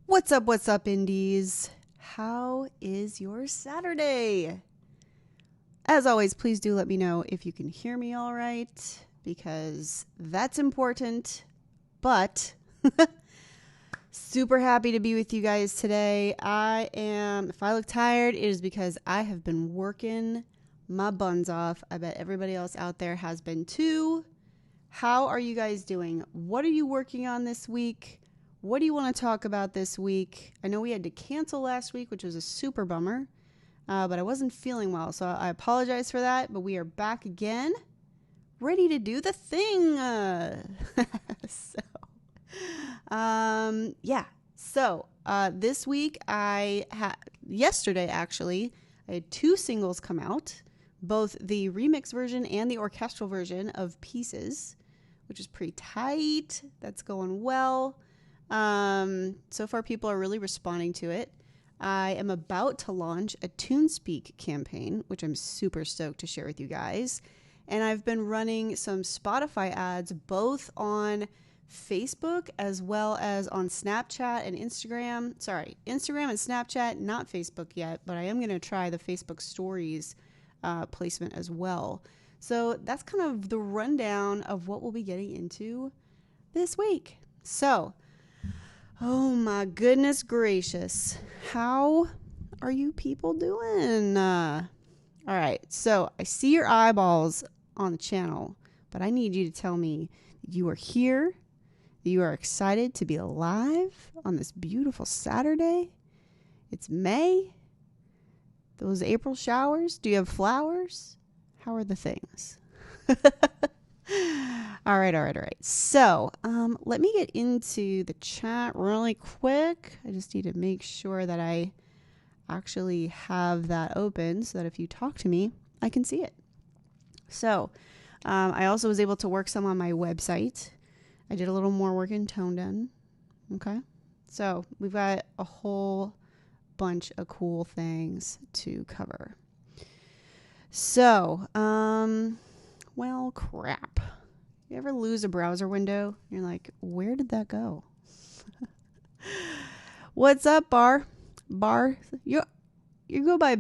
What's up, indies? How is your Saturday? As always, please do let me know if you can hear me all right, because that's important. But super happy to be with you guys today. If I look tired, it is because I have been working my buns off. I bet everybody else out there has been too. How are you guys doing? What are you working on this week? What do you want to talk about this week? I know we had to cancel last week, which was a super bummer, but I wasn't feeling well, so I apologize for that. But we are back again, ready to do the thing. This week yesterday actually, I had two singles come out, both the remix version and the orchestral version of Pieces, which is pretty tight. That's going well. So far, people are really responding to it. I am about to launch a TuneSpeak campaign, which I'm super stoked to share with you guys. And I've been running some Spotify ads both on Facebook as well as on Snapchat and Instagram. Sorry, Instagram and Snapchat, not Facebook yet, but I am going to try the Facebook stories placement as well. So that's kind of the rundown of what we'll be getting into this week. So, oh my goodness gracious. How are you people doing? All right. So I see your eyeballs on the channel, but I need you to tell me that you are here, that you are excited to be alive on this beautiful Saturday. It's May. Those April showers. Do you have flowers? How are the things? All right. So, let me get into the chat really quick. I just need to make sure that I actually have that open so that if you talk to me, I can see it. So, I also was able to work some on my website. I did a little more work in Tone Done. Okay. So, we've got a whole bunch of cool things to cover. So, well, crap. You ever lose a browser window? You're like, where did that go? What's up, Bar? You go by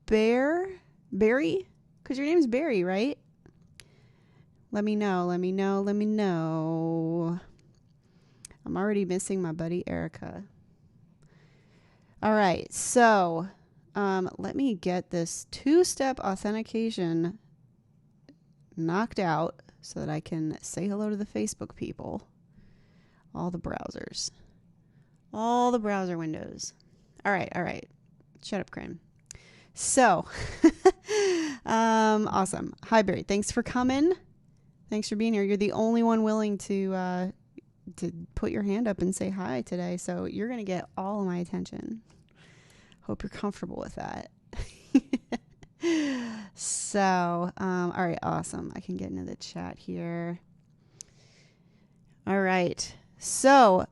Barry? Because your name's Barry, right? Let me know. I'm already missing my buddy Erica. All right, so let me get this two-step authentication knocked out so that I can say hello to the Facebook people. All the browsers. All the browser windows. All right. Shut up, Corinne. So, awesome. Hi, Barry. Thanks for coming. Thanks for being here. You're the only one willing to put your hand up and say hi today, so you're going to get all of my attention. Hope you're comfortable with that. So, all right, awesome. I can get into the chat here. All right. So,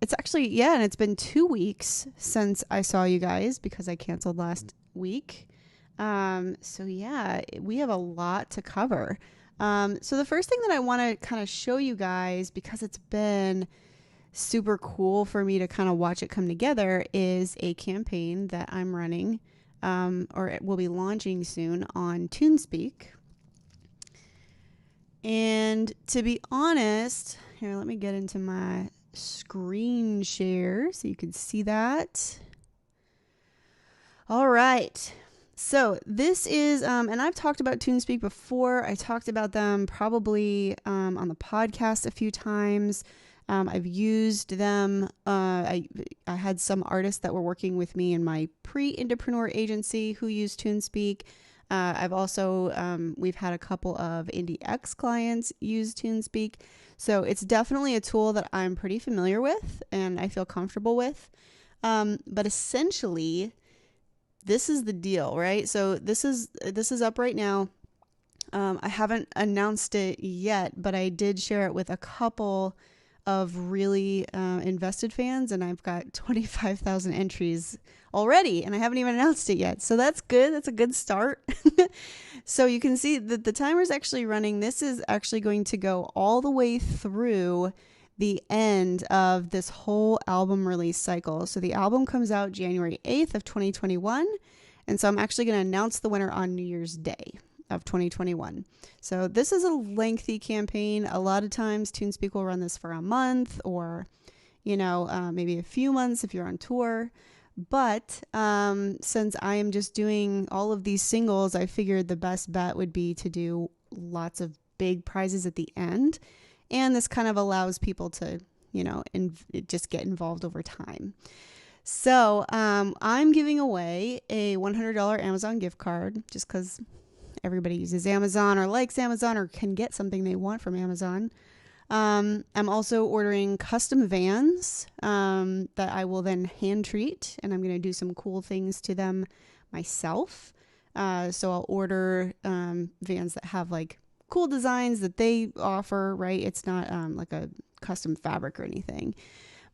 it's actually, and it's been 2 weeks since I saw you guys because I canceled last week. So yeah, we have a lot to cover. So the first thing that I want to kind of show you guys, because it's been super cool for me to kind of watch it come together, is a campaign that I'm running, or it will be launching soon on TuneSpeak. And to be honest, here, let me get into my screen share so you can see that. All right. So this is, and I've talked about TuneSpeak before. I talked about them probably on the podcast a few times. I've used them. I had some artists that were working with me in my pre-Indepreneur agency who used TuneSpeak. I've also, we've had a couple of IndieX clients use TuneSpeak. So it's definitely a tool that I'm pretty familiar with and I feel comfortable with. But essentially, this is the deal, right? So this is up right now. I haven't announced it yet, but I did share it with a couple of really invested fans, and I've got 25,000 entries already, and I haven't even announced it yet. So that's good. That's a good start. So you can see that the timer is actually running. This is actually going to go all the way through the end of this whole album release cycle. So the album comes out January 8th of 2021. And so I'm actually going to announce the winner on New Year's Day of 2021. So this is a lengthy campaign. A lot of times TuneSpeak will run this for a month or, maybe a few months if you're on tour. But since I am just doing all of these singles, I figured the best bet would be to do lots of big prizes at the end. And this kind of allows people to, just get involved over time. So I'm giving away a $100 Amazon gift card just because everybody uses Amazon or likes Amazon or can get something they want from Amazon. I'm also ordering custom vans that I will then hand treat, and I'm going to do some cool things to them myself. So I'll order vans that have like cool designs that they offer, right? It's not like a custom fabric or anything.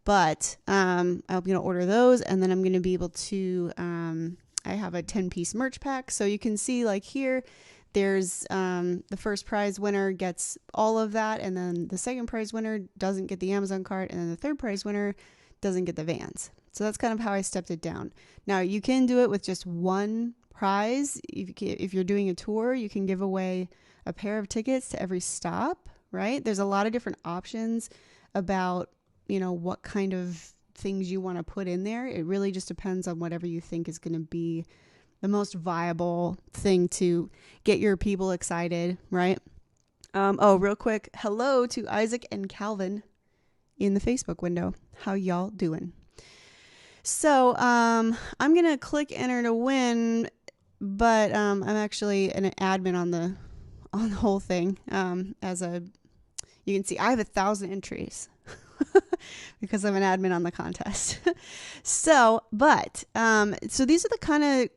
But I'm going to order those, and then I'm going to be able to, I have a 10-piece merch pack. So you can see like here, there's the first prize winner gets all of that, and then the second prize winner doesn't get the Amazon card, and then the third prize winner doesn't get the vans. So that's kind of how I stepped it down. Now you can do it with just one prize. If you're doing a tour, you can give away a pair of tickets to every stop, right? There's a lot of different options about, what kind of things you want to put in there. It really just depends on whatever you think is going to be the most viable thing to get your people excited, right? Real quick, hello to Isaac and Calvin in the Facebook window. How y'all doing? So I'm going to click enter to win, but I'm actually an admin on the whole thing. You can see I have 1,000 entries because I'm an admin on the contest. So these are the kind of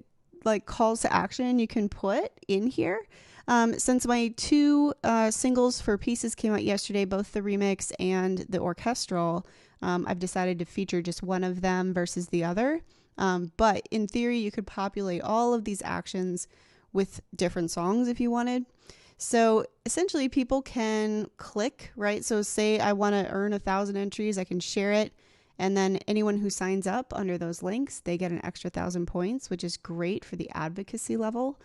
like calls to action you can put in here. Since my two singles for Pieces came out yesterday, both the remix and the orchestral, I've decided to feature just one of them versus the other. But in theory, you could populate all of these actions with different songs if you wanted. So essentially people can click, right? So say I want to earn 1,000 entries, I can share it. And then anyone who signs up under those links, they get an extra 1,000 points, which is great for the advocacy level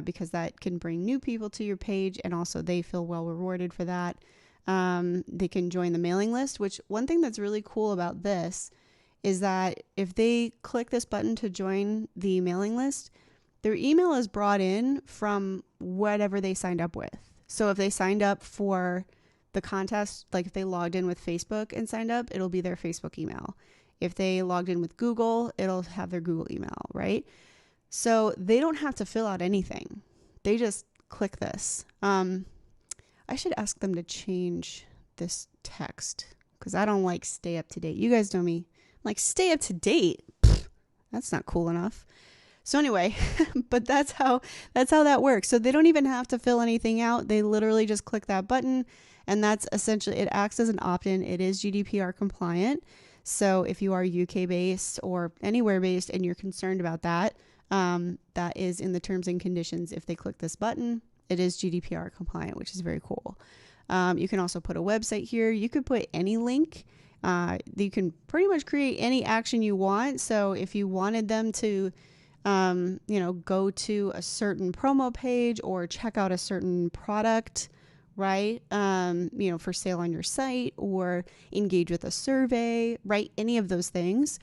because that can bring new people to your page. And also they feel well rewarded for that. They can join the mailing list, which one thing that's really cool about this is that if they click this button to join the mailing list, their email is brought in from whatever they signed up with. So if they signed up for the contest, like if they logged in with Facebook and signed up, it'll be their Facebook email. If they logged in with Google, it'll have their Google email, right? So they don't have to fill out anything. They just click this. I should ask them to change this text because I don't like stay up to date. You guys know me. I'm like, stay up to date? Pfft, that's not cool enough. So anyway, but that's how that works. So they don't even have to fill anything out. They literally just click that button, and that's essentially, it acts as an opt-in. It is GDPR compliant. So if you are UK based or anywhere based and you're concerned about that, that is in the terms and conditions. If they click this button, it is GDPR compliant, which is very cool. You can also put a website here. You could put any link. You can pretty much create any action you want. So if you wanted them to go to a certain promo page or check out a certain product, right? For sale on your site or engage with a survey, right? Any of those things,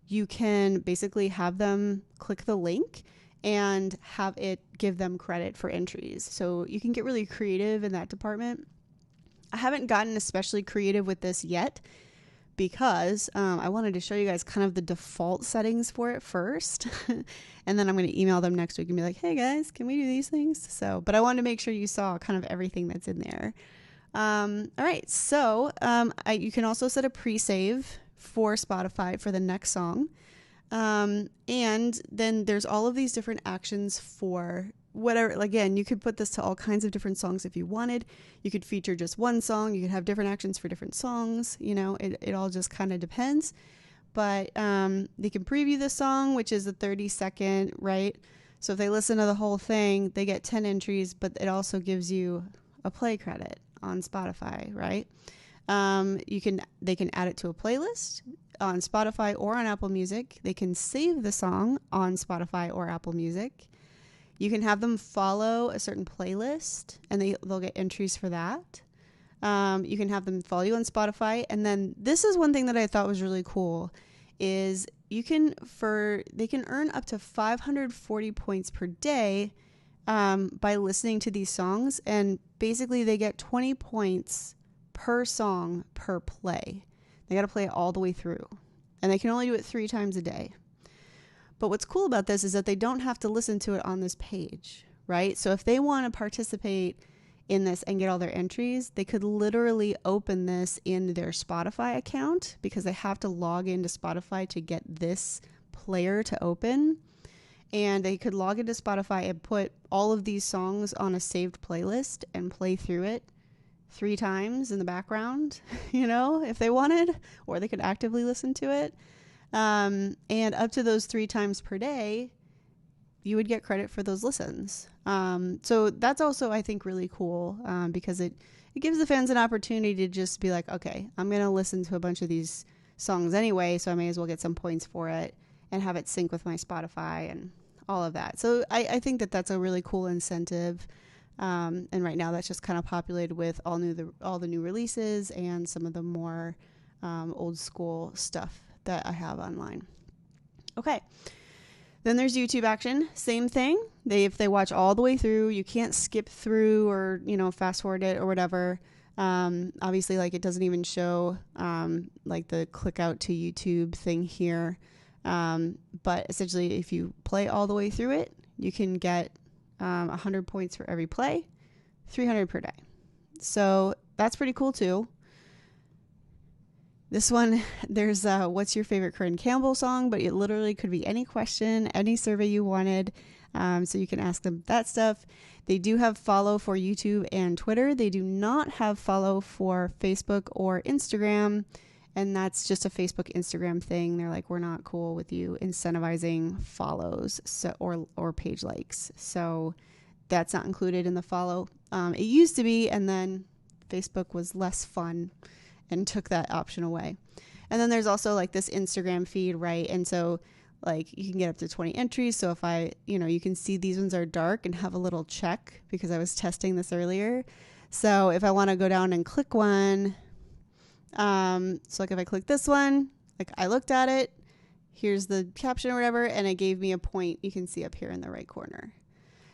you can basically have them click the link and have it give them credit for entries. So you can get really creative in that department. I haven't gotten especially creative with this yet, because I wanted to show you guys kind of the default settings for it first. And then I'm going to email them next week and be like, hey guys, can we do these things? But I wanted to make sure you saw kind of everything that's in there. All right. So you can also set a pre-save for Spotify for the next song. And then there's all of these different actions for whatever. Again, you could put this to all kinds of different songs if you wanted. You could feature just one song. You could have different actions for different songs. It all just kind of depends. But they can preview the song, which is a 30-second, right? So if they listen to the whole thing, they get 10 entries, but it also gives you a play credit on Spotify, right? They can add it to a playlist on Spotify or on Apple Music. They can save the song on Spotify or Apple Music. You can have them follow a certain playlist, and they'll get entries for that. You can have them follow you on Spotify. And then this is one thing that I thought was really cool is they can earn up to 540 points per day by listening to these songs. And basically they get 20 points per song per play. They got to play it all the way through. And they can only do it 3 times a day. But what's cool about this is that they don't have to listen to it on this page, right? So if they want to participate in this and get all their entries, they could literally open this in their Spotify account because they have to log into Spotify to get this player to open. And they could log into Spotify and put all of these songs on a saved playlist and play through it 3 times in the background, if they wanted, or they could actively listen to it. And up to those 3 times per day, you would get credit for those listens. So that's also, I think, really cool because it gives the fans an opportunity to just be like, okay, I'm going to listen to a bunch of these songs anyway, so I may as well get some points for it and have it sync with my Spotify and all of that. So I think that that's a really cool incentive. And right now that's just kind of populated with all the new releases and some of the more old school stuff that I have online. Okay. Then there's YouTube action. Same thing. If they watch all the way through, you can't skip through or, fast forward it or whatever. Obviously, it doesn't even show the click out to YouTube thing here. But essentially, if you play all the way through it, you can get 100 points for every play, 300 per day. So that's pretty cool too. This one, there's what's your favorite Corrin Campbell song, but it literally could be any question, any survey you wanted. So you can ask them that stuff. They do have follow for YouTube and Twitter. They do not have follow for Facebook or Instagram. And that's just a Facebook, Instagram thing. They're like, we're not cool with you incentivizing follows or page likes. So that's not included in the follow. It used to be, and then Facebook was less fun and took that option away. And then there's also this Instagram feed, right? And so you can get up to 20 entries. So if you can see these ones are dark and have a little check because I was testing this earlier. So if I want to go down and click one, so if I click this one, I looked at it, here's the caption or whatever, and it gave me a point you can see up here in the right corner.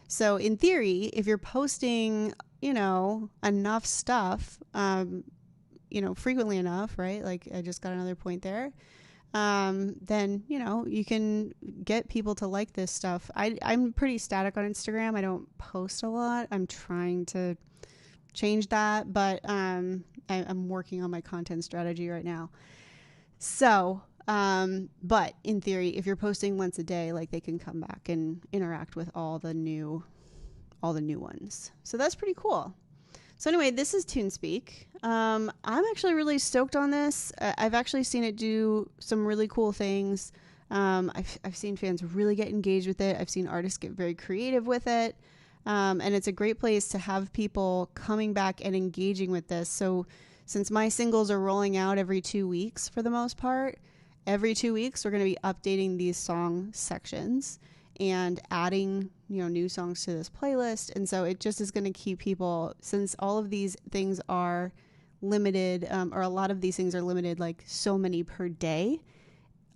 So in theory, if you're posting, enough stuff, frequently enough, right? I just got another point there. Then, you can get people to like this stuff. I'm pretty static on Instagram. I don't post a lot. I'm trying to change that, but I'm working on my content strategy right now. So, but in theory, if you're posting once a day, they can come back and interact with all the new ones. So that's pretty cool. So anyway, this is TuneSpeak. I'm actually really stoked on this. I've actually seen it do some really cool things. I've seen fans really get engaged with it. I've seen artists get very creative with it. And it's a great place to have people coming back and engaging with this. So since my singles are rolling out every 2 weeks for the most part, every 2 weeks we're going to be updating these song sections and adding, new songs to this playlist. And so it just is going to keep people, since all of these things are limited, or a lot of these things are limited, so many per day.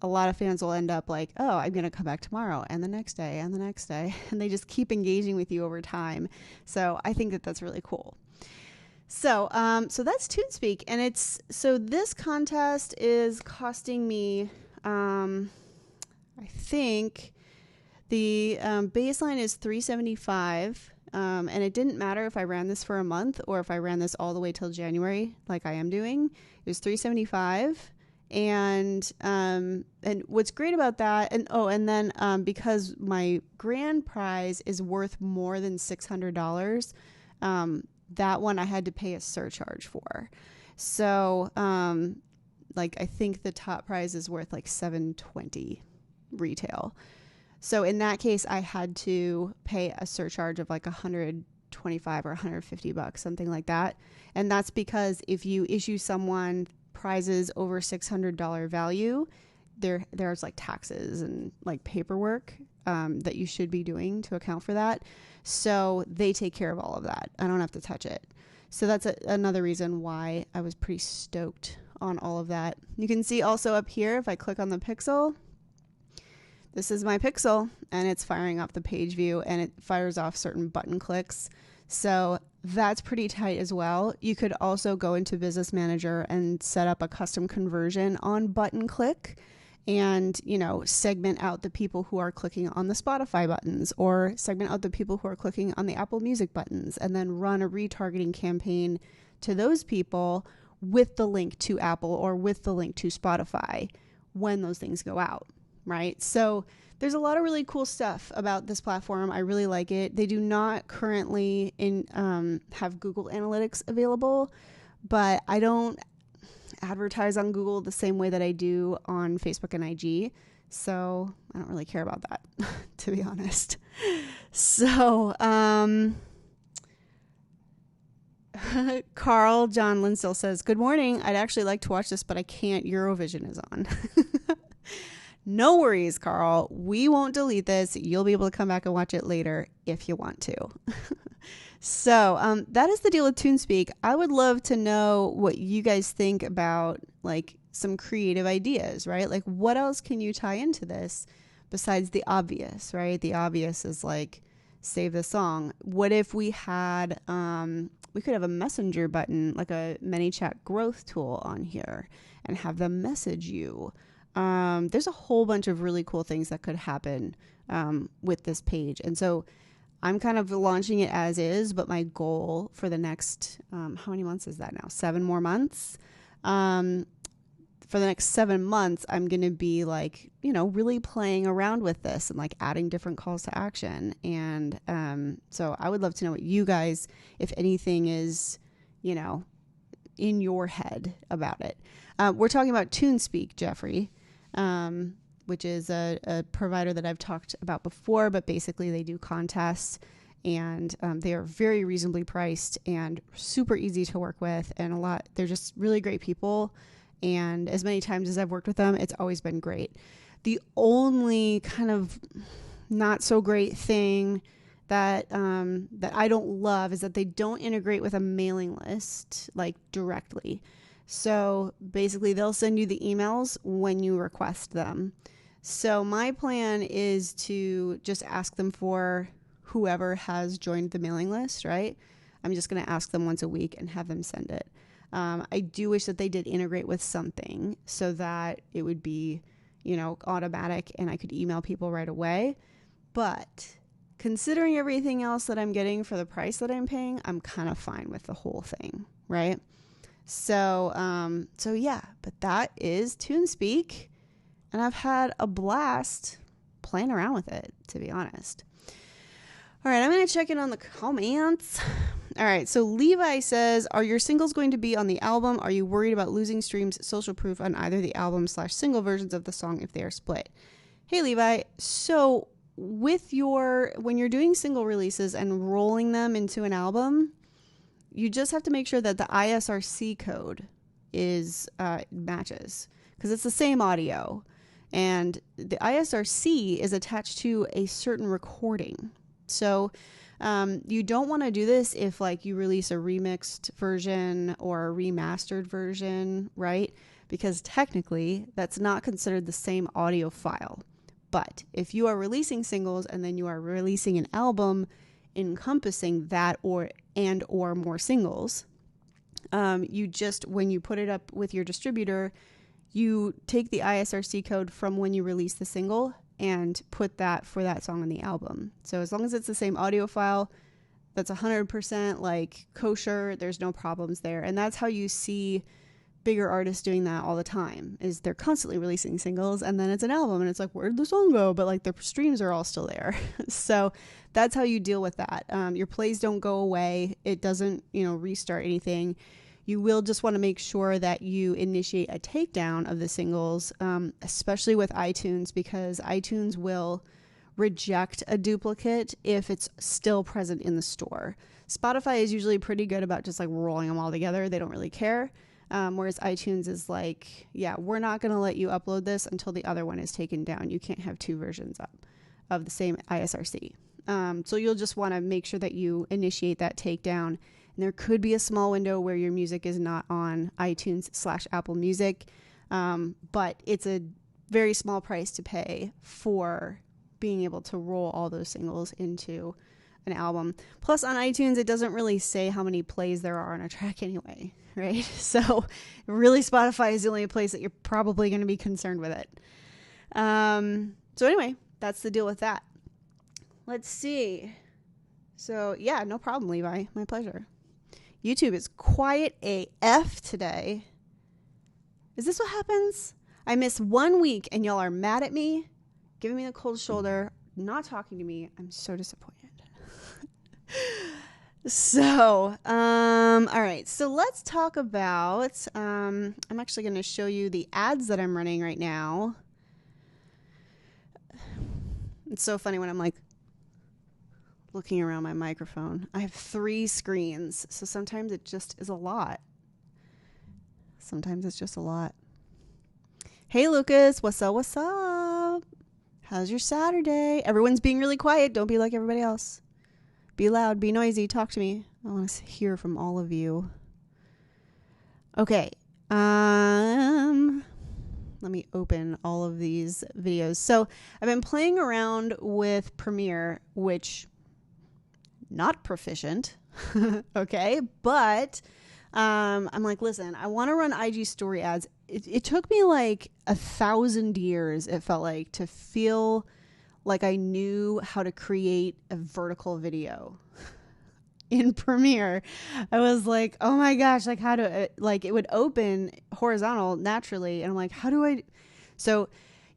A lot of fans will end up oh, I'm going to come back tomorrow and the next day and the next day. And they just keep engaging with you over time. So I think that that's really cool. So, so that's TuneSpeak. And this contest is costing me, I think the baseline is $375. And it didn't matter if I ran this for a month or if I ran this all the way till January, like I am doing. It was $375. And what's great about that, and then because my grand prize is worth more than $600, that one I had to pay a surcharge for. So, I think the top prize is worth $720 retail. So in that case, I had to pay a surcharge of $120 $125 or $150, something like that. And that's because if you issue someone prizes over $600 value, there's like taxes and like paperwork that you should be doing to account for that. So they take care of all of that. I don't have to touch it. So that's another reason why I was pretty stoked on all of that. You can see also up here, if I click on the pixel, this is my pixel, and it's firing off the page view, and it fires off certain button clicks. So that's pretty tight as well. You could also go into Business Manager and set up a custom conversion on button click and, you know, segment out the people who are clicking on the Spotify buttons, or segment out the people who are clicking on the Apple Music buttons, and then run a retargeting campaign to those people with the link to Apple or with the link to Spotify when those things go out, right? So there's a lot of really cool stuff about this platform. I really like it. They do not currently have Google Analytics available, but I don't advertise on Google the same way that I do on Facebook and IG. So I don't really care about that, to be honest. So, Carl John Linstill says, good morning. I'd actually like to watch this, but I can't. Eurovision is on. No worries, Carl. We won't delete this. You'll be able to come back and watch it later if you want to. So that is the deal with TuneSpeak. I would love to know what you guys think about like some creative ideas, right? Like what else can you tie into this besides the obvious, right? The obvious is like save the song. What if we had, we could have a messenger button, like a ManyChat growth tool on here and have them message you. There's a whole bunch of really cool things that could happen with this page. And so I'm kind of launching it as is, but my goal for the next, how many months is that now? 7 more months. For the next 7 months, I'm going to be like, you know, really playing around with this and like adding different calls to action. And so I would love to know what you guys, if anything is, you know, in your head about it. We're talking about TuneSpeak, Jeffrey, which is a provider that I've talked about before, but basically they do contests and they are very reasonably priced and super easy to work with, and they're just really great people. And as many times as I've worked with them, it's always been great. The only kind of not so great thing that I don't love is that they don't integrate with a mailing list like directly. So basically they'll send you the emails when you request them. So my plan is to just ask them for whoever has joined the mailing list, right? I'm just going to ask them once a week and have them send it. I do wish that they did integrate with something so that it would be, you know, automatic and I could email people right away. But considering everything else that I'm getting for the price that I'm paying, I'm kind of fine with the whole thing, right? So yeah, but that is TuneSpeak. And I've had a blast playing around with it, to be honest. All right, I'm going to check in on the comments. All right, so Levi says, are your singles going to be on the album? Are you worried about losing streams, social proof on either the album/single versions of the song if they are split? Hey, Levi. So when you're doing single releases and rolling them into an album, you just have to make sure that the ISRC code matches, because it's the same audio. And the ISRC is attached to a certain recording. So you don't want to do this if like you release a remixed version or a remastered version, right? Because technically that's not considered the same audio file. But if you are releasing singles and then you are releasing an album encompassing that or more singles, you just, when you put it up with your distributor, you take the ISRC code from when you release the single and put that for that song on the album. So as long as it's the same audio file, that's 100% like kosher. There's no problems there. And that's how you see bigger artists doing that all the time, is they're constantly releasing singles and then it's an album and it's like, where'd the song go? But like their streams are all still there. So that's how you deal with that. Your plays don't go away. It doesn't, restart anything. You will just want to make sure that you initiate a takedown of the singles, especially with iTunes, because iTunes will reject a duplicate if it's still present in the store. Spotify is usually pretty good about just like rolling them all together. They don't really care. Whereas iTunes is like, yeah, we're not going to let you upload this until the other one is taken down. You can't have two versions up of the same ISRC. So you'll just want to make sure that you initiate that takedown. And there could be a small window where your music is not on iTunes/Apple Music. But it's a very small price to pay for being able to roll all those singles into an album. Plus on iTunes, it doesn't really say how many plays there are on a track anyway, right? So really Spotify is the only place that you're probably going to be concerned with it. So anyway, that's the deal with that. Let's see. So yeah, no problem, Levi. My pleasure. YouTube is quiet AF today. Is this what happens? I miss 1 week and y'all are mad at me, giving me the cold shoulder, not talking to me. I'm so disappointed. So, all right. So let's talk about, I'm actually going to show you the ads that I'm running right now. It's so funny when I'm like looking around my microphone. I have 3 screens, so sometimes it just is a lot. Sometimes it's just a lot. Hey, Lucas. What's up? What's up? How's your Saturday? Everyone's being really quiet. Don't be like everybody else. Be loud. Be noisy. Talk to me. I want to hear from all of you. Okay. Let me open all of these videos. So I've been playing around with Premiere, which not proficient. Okay. But I'm like, listen, I want to run IG story ads. It took me like 1,000 years, it felt like, to feel like I knew how to create a vertical video in Premiere. I was like, oh my gosh, like how to, like it would open horizontal naturally. And I'm like, how do I? So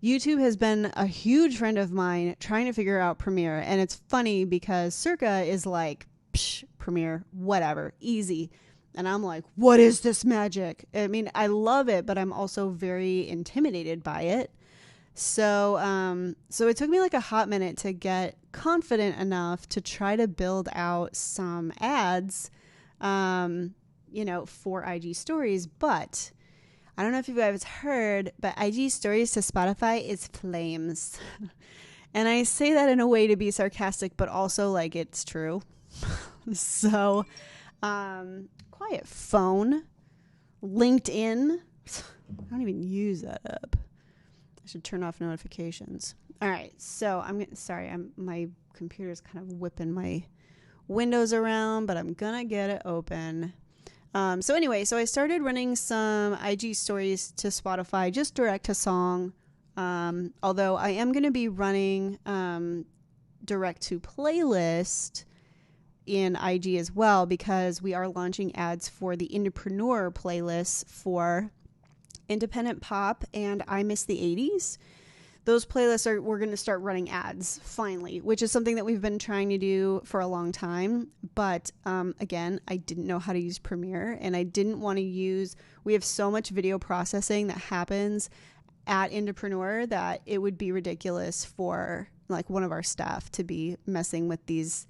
YouTube has been a huge friend of mine trying to figure out Premiere. And it's funny because Circa is like, psh, Premiere, whatever, easy. And I'm like, what is this magic? I mean, I love it, but I'm also very intimidated by it. So it took me like a hot minute to get confident enough to try to build out some ads, for IG stories. But I don't know if you guys heard, but IG stories to Spotify is flames. And I say that in a way to be sarcastic, but also like it's true. So, quiet phone, LinkedIn. I don't even use that app. I should turn off notifications. All right. So my computer's kind of whipping my windows around, but I'm going to get it open. So I started running some IG stories to Spotify, just direct to song. Although I am going to be running, direct to playlist in IG as well, because we are launching ads for the Indepreneur playlist for independent pop and I Miss the 80s. Those playlists we're going to start running ads finally, which is something that we've been trying to do for a long time. But again, I didn't know how to use Premiere, and I didn't want to we have so much video processing that happens at Indepreneur that it would be ridiculous for like one of our staff to be messing with these.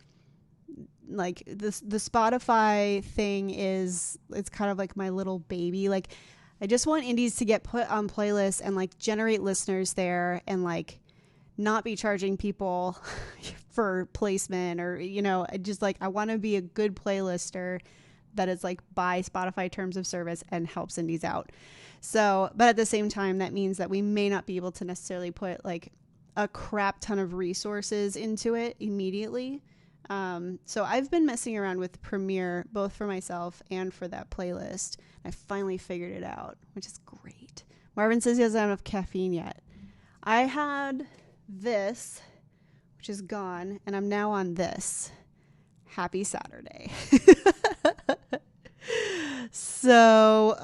Like the Spotify thing it's kind of like my little baby. Like I just want indies to get put on playlists and like generate listeners there and like not be charging people for placement or, just like I want to be a good playlister that is like by Spotify terms of service and helps indies out. So, but at the same time, that means that we may not be able to necessarily put like a crap ton of resources into it immediately. So I've been messing around with Premiere, both for myself and for that playlist. I finally figured it out, which is great. Marvin says he doesn't have enough caffeine yet. I had this, which is gone, and I'm now on this. Happy Saturday. So,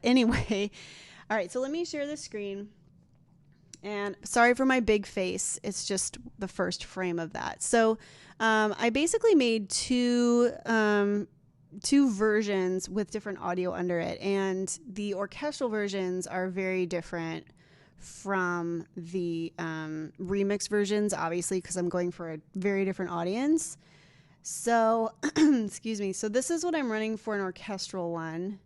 anyway. All right. So let me share the screen. And sorry for my big face. It's just the first frame of that. So I basically made two versions with different audio under it. And the orchestral versions are very different from the remix versions, obviously, because I'm going for a very different audience. So, excuse me. So this is what I'm running for an orchestral one.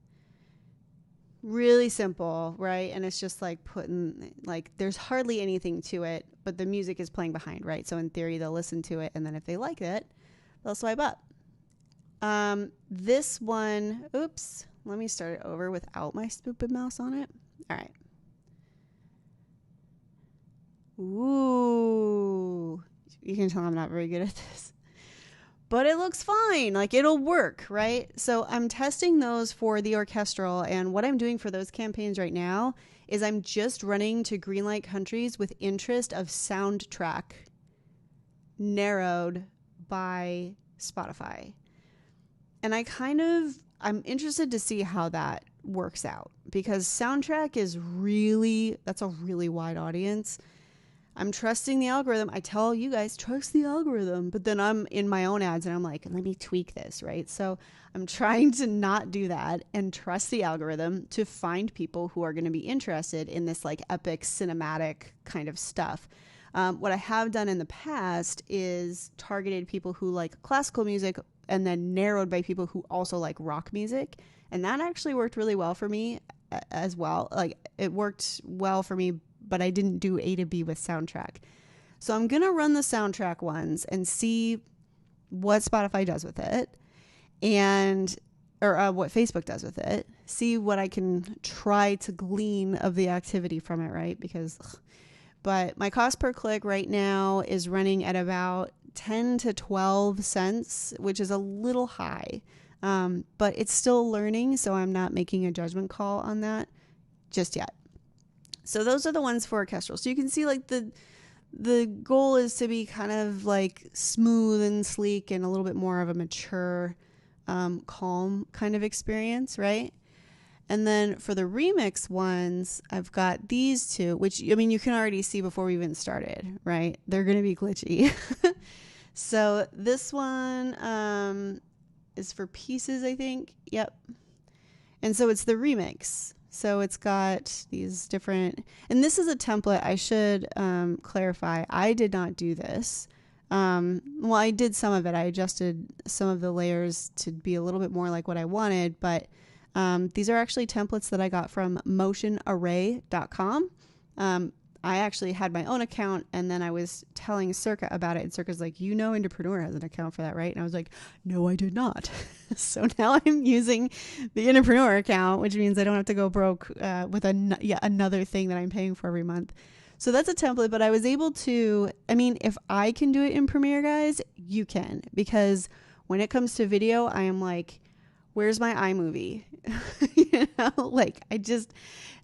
Really simple, right? And it's just like putting, like, there's hardly anything to it, but the music is playing behind, right? So in theory, they'll listen to it, and then if they like it, they'll swipe up. This one, oops, let me start it over without my stupid mouse on it. All right. Ooh, you can tell I'm not very good at this, but it looks fine. Like, it'll work, right? So I'm testing those for the orchestral, and what I'm doing for those campaigns right now is I'm just running to greenlight countries with interest of soundtrack narrowed by Spotify. And I'm interested to see how that works out, because soundtrack is that's a really wide audience. I'm trusting the algorithm. I tell you guys, trust the algorithm. But then I'm in my own ads and I'm like, let me tweak this, right? So I'm trying to not do that and trust the algorithm to find people who are going to be interested in this like epic cinematic kind of stuff. What I have done in the past is targeted people who like classical music and then narrowed by people who also like rock music. And that actually worked really well for me as well. Like, it worked well for me, but I didn't do A to B with soundtrack. So I'm going to run the soundtrack ones and see what Spotify does with it, or what Facebook does with it. See what I can try to glean of the activity from it, right? But my cost per click right now is running at about 10 to 12 cents, which is a little high. But it's still learning, so I'm not making a judgment call on that just yet. So those are the ones for orchestral. So you can see like the goal is to be kind of like smooth and sleek and a little bit more of a mature, calm kind of experience, right? And then for the remix ones, I've got these two, which, I mean, you can already see before we even started, right? They're going to be glitchy. So this one is for pieces, I think. Yep. And so it's the remix. So it's got these different, and this is a template. I should clarify. I did not do this. Well, I did some of it. I adjusted some of the layers to be a little bit more like what I wanted, but these are actually templates that I got from motionarray.com. I actually had my own account, and then I was telling Circa about it, and Circa's like, Entrepreneur has an account for that, right? And I was like, no, I did not. So now I'm using the Entrepreneur account, which means I don't have to go broke with another thing that I'm paying for every month. So that's a template, but I was able to, I mean, if I can do it in Premiere, guys, you can, because when it comes to video, I am like, where's my iMovie?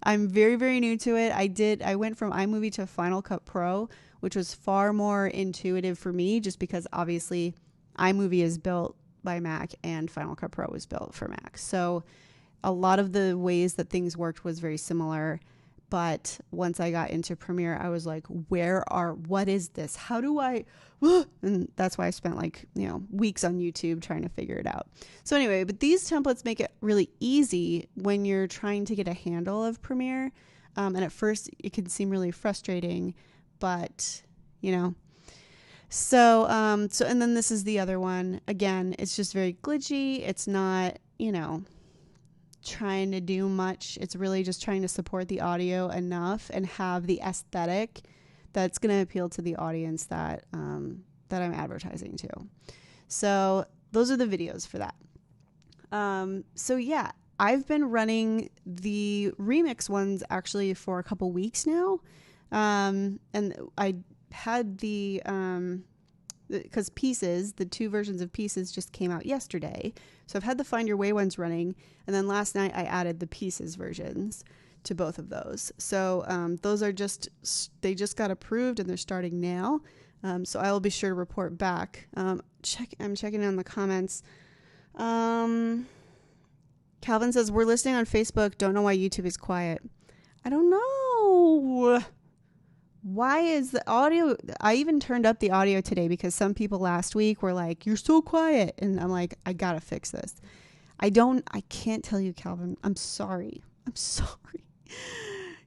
I'm very, very new to it. I went from iMovie to Final Cut Pro, which was far more intuitive for me, just because obviously iMovie is built by Mac and Final Cut Pro was built for Mac. So a lot of the ways that things worked was very similar. But once I got into Premiere, I was like, what is this? How do I, and that's why I spent weeks on YouTube trying to figure it out. So anyway, but these templates make it really easy when you're trying to get a handle of Premiere. And at first it can seem really frustrating, but so, and then this is the other one. Again, it's just very glitchy. It's not, trying to do much. It's really just trying to support the audio enough and have the aesthetic that's going to appeal to the audience that I'm advertising to. So those are the videos for that. So yeah, I've been running the remix ones actually for a couple weeks now. And I had because Pieces, the 2 versions of Pieces just came out yesterday. So I've had the Find Your Way ones running. And then last night I added the Pieces versions to both of those. So those are they just got approved and they're starting now. So I will be sure to report back. I'm checking on the comments. Calvin says, we're listening on Facebook. Don't know why YouTube is quiet. I don't know. Why is the audio? I even turned up the audio today because some people last week were like, you're so quiet. And I'm like, I gotta fix this. I can't tell you, Calvin. I'm sorry.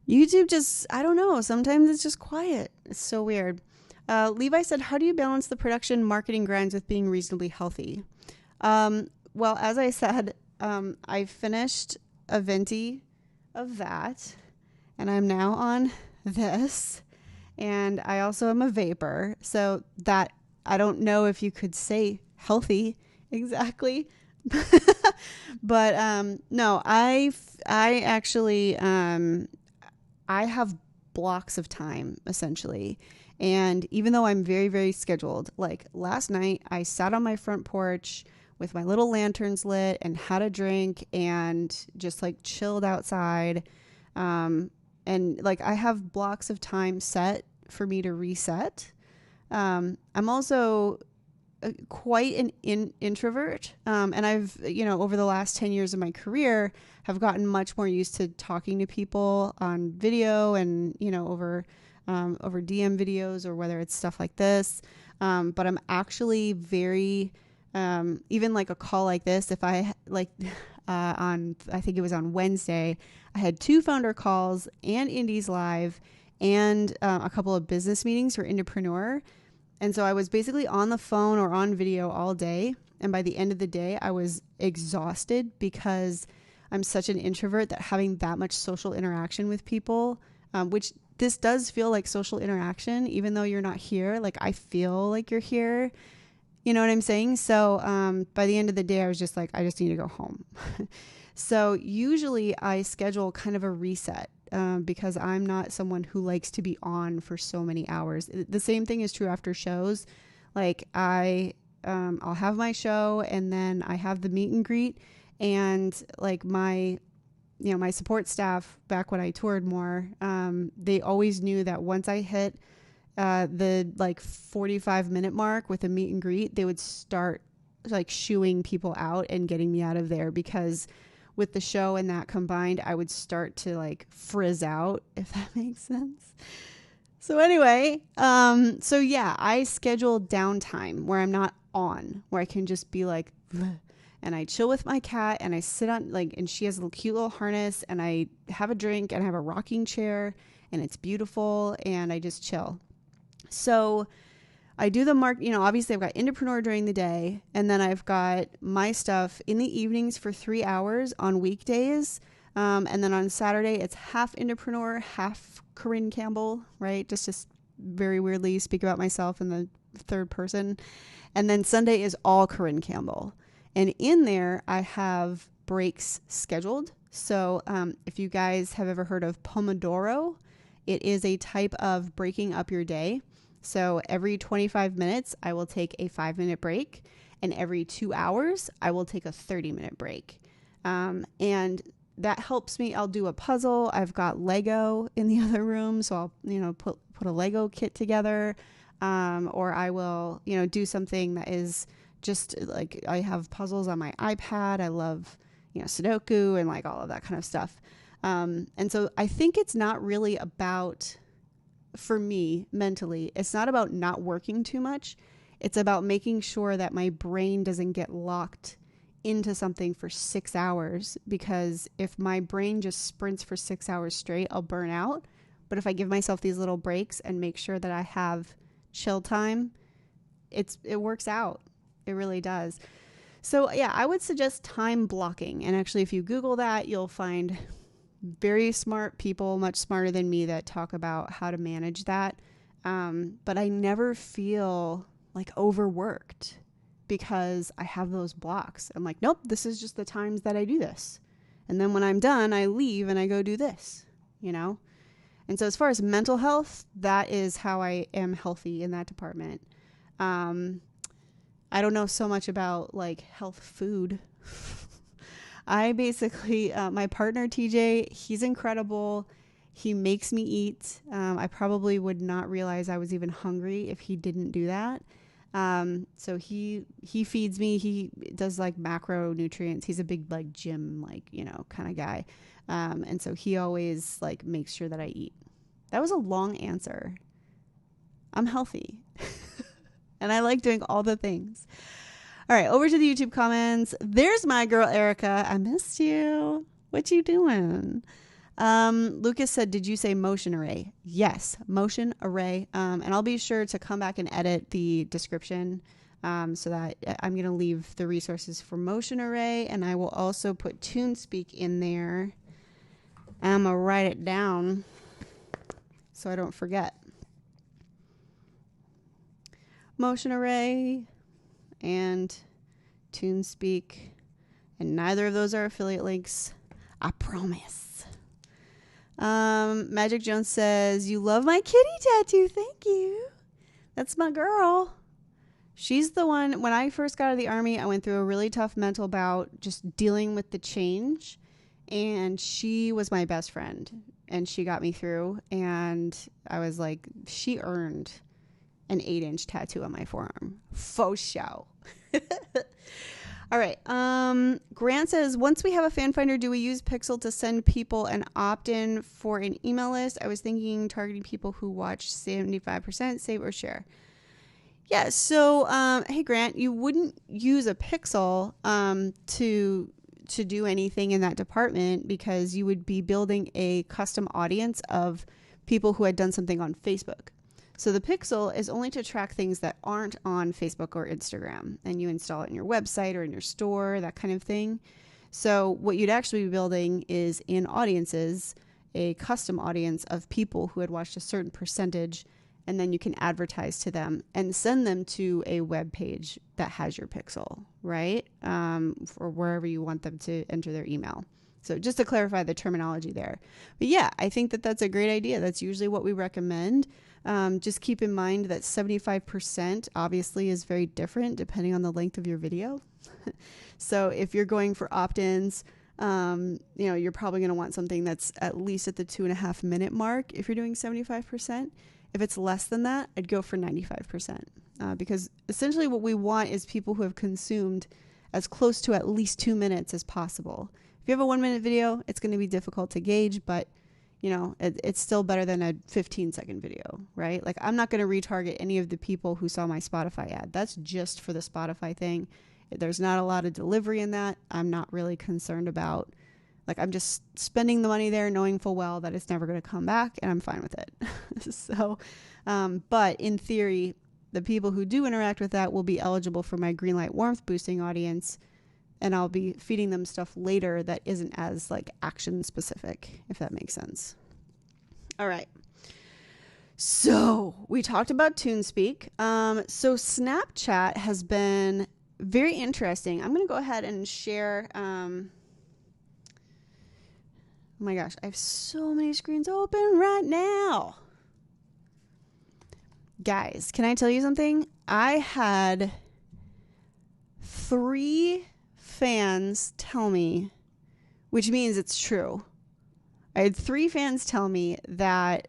YouTube just, I don't know. Sometimes it's just quiet. It's so weird. Levi said, how do you balance the production marketing grinds with being reasonably healthy? Well, as I said, I finished a venti of that, and I'm now on this, and I also am a vapor. So that, I don't know if you could say healthy exactly. But no, I actually I have blocks of time essentially. And even though I'm very, very scheduled, like last night I sat on my front porch with my little lanterns lit and had a drink and just like chilled outside. And like I have blocks of time set for me to reset. I'm also quite an introvert. And I've, over the last 10 years of my career, have gotten much more used to talking to people on video and, over DM videos or whether it's stuff like this. But I'm actually very, even like a call like this, if I like, I think it was on Wednesday, I had 2 founder calls and Indies Live and a couple of business meetings for Indepreneur. And so I was basically on the phone or on video all day. And by the end of the day, I was exhausted because I'm such an introvert that having that much social interaction with people, which this does feel like social interaction, even though you're not here. Like I feel like you're here. You know what I'm saying? So by the end of the day, I was just like, I just need to go home. So usually I schedule kind of a reset. Because I'm not someone who likes to be on for so many hours. The same thing is true after shows. Like I'll have my show and then I have the meet and greet, and like my support staff back when I toured more, they always knew that once I hit the like 45-minute mark with a meet and greet, they would start like shooing people out and getting me out of there, because with the show and that combined, I would start to like frizz out, if that makes sense. So anyway, so yeah, I scheduled downtime where I'm not on, where I can just be like, and I chill with my cat and I sit on like, and she has a cute little harness and I have a drink and I have a rocking chair and it's beautiful and I just chill. So I do the obviously I've got Indepreneur during the day, and then I've got my stuff in the evenings for 3 hours on weekdays. And then on Saturday, it's half Indepreneur, half Corrin Campbell, right? Just very weirdly speak about myself in the third person. And then Sunday is all Corrin Campbell. And in there, I have breaks scheduled. So if you guys have ever heard of Pomodoro, it is a type of breaking up your day. So every 25 minutes, I will take a 5-minute break, and every 2 hours, I will take a 30-minute break. And that helps me. I'll do a puzzle. I've got Lego in the other room, so I'll, put a Lego kit together, or I will, do something that is just like, I have puzzles on my iPad. I love, Sudoku and like all of that kind of stuff. And so I think it's not really about, for me mentally, it's not about not working too much. It's about making sure that my brain doesn't get locked into something for 6 hours, because if my brain just sprints for 6 hours straight, I'll burn out. But if I give myself these little breaks and make sure that I have chill time, it works out. It really does. So yeah, I would suggest time blocking. And actually, if you Google that, you'll find very smart people, much smarter than me, that talk about how to manage that. But I never feel like overworked because I have those blocks. I'm like, nope, this is just the times that I do this. And then when I'm done, I leave and I go do this, And so as far as mental health, that is how I am healthy in that department. I don't know so much about like health food. I basically, my partner, TJ, he's incredible. He makes me eat. I probably would not realize I was even hungry if he didn't do that. So he feeds me. He does like macronutrients. He's a big like gym, kind of guy. And so he always like makes sure that I eat. That was a long answer. I'm healthy and I like doing all the things. All right, over to the YouTube comments. There's my girl, Erica. I missed you. What you doing? Lucas said, did you say motion array? Yes, motion array. And I'll be sure to come back and edit the description so that I'm going to leave the resources for motion array, and I will also put TuneSpeak in there. I'm going to write it down so I don't forget. Motion array and TuneSpeak, and neither of those are affiliate links, I promise. Magic Jones says, you love my kitty tattoo. Thank you. That's my girl. She's the one, when I first got out of the Army, I went through a really tough mental bout just dealing with the change, and she was my best friend, and she got me through, and I was like, she earned an 8-inch tattoo on my forearm. Faux show. All right. Grant says, once we have a fan finder, do we use Pixel to send people an opt-in for an email list? I was thinking targeting people who watch 75%, save or share. Yeah. So, hey Grant, you wouldn't use a Pixel, to do anything in that department, because you would be building a custom audience of people who had done something on Facebook. So the Pixel is only to track things that aren't on Facebook or Instagram, and you install it in your website or in your store, that kind of thing. So what you'd actually be building is in audiences, a custom audience of people who had watched a certain percentage, and then you can advertise to them and send them to a web page that has your Pixel, right? Or wherever you want them to enter their email. So just to clarify the terminology there. But yeah, I think that that's a great idea. That's usually what we recommend. Just keep in mind that 75% obviously is very different depending on the length of your video. So if you're going for opt-ins, you're probably going to want something that's at least at the 2.5 minute mark if you're doing 75%. If it's less than that, I'd go for 95%. Because essentially what we want is people who have consumed as close to at least 2 minutes as possible. If you have a 1 minute video, it's going to be difficult to gauge, but it's still better than a 15-second video, right? Like, I'm not going to retarget any of the people who saw my Spotify ad. That's just for the Spotify thing. There's not a lot of delivery in that. I'm not really concerned about, I'm just spending the money there knowing full well that it's never going to come back, and I'm fine with it. So, but in theory, the people who do interact with that will be eligible for my Greenlight warmth boosting audience, and I'll be feeding them stuff later that isn't as action specific, if that makes sense. All right. So we talked about TuneSpeak. So Snapchat has been very interesting. I'm going to go ahead and share. Oh my gosh, I have so many screens open right now. Guys, can I tell you something? I had 3 fans tell me, which means it's true. I had 3 fans tell me that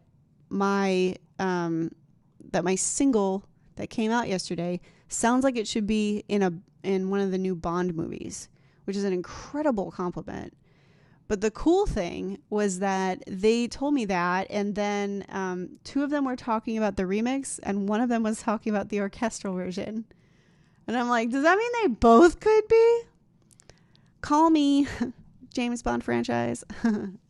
my single that came out yesterday sounds like it should be in one of the new Bond movies, which is an incredible compliment. But the cool thing was that they told me that, and then 2 of them were talking about the remix, and one of them was talking about the orchestral version. And I'm like, does that mean they both could be? Call me, James Bond franchise.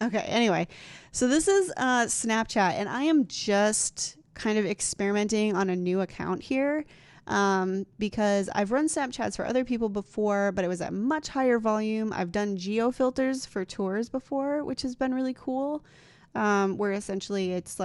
Okay, anyway. So this is Snapchat, and I am just kind of experimenting on a new account here because I've run Snapchats for other people before, but it was at much higher volume. I've done geo filters for tours before, which has been really cool, where essentially it's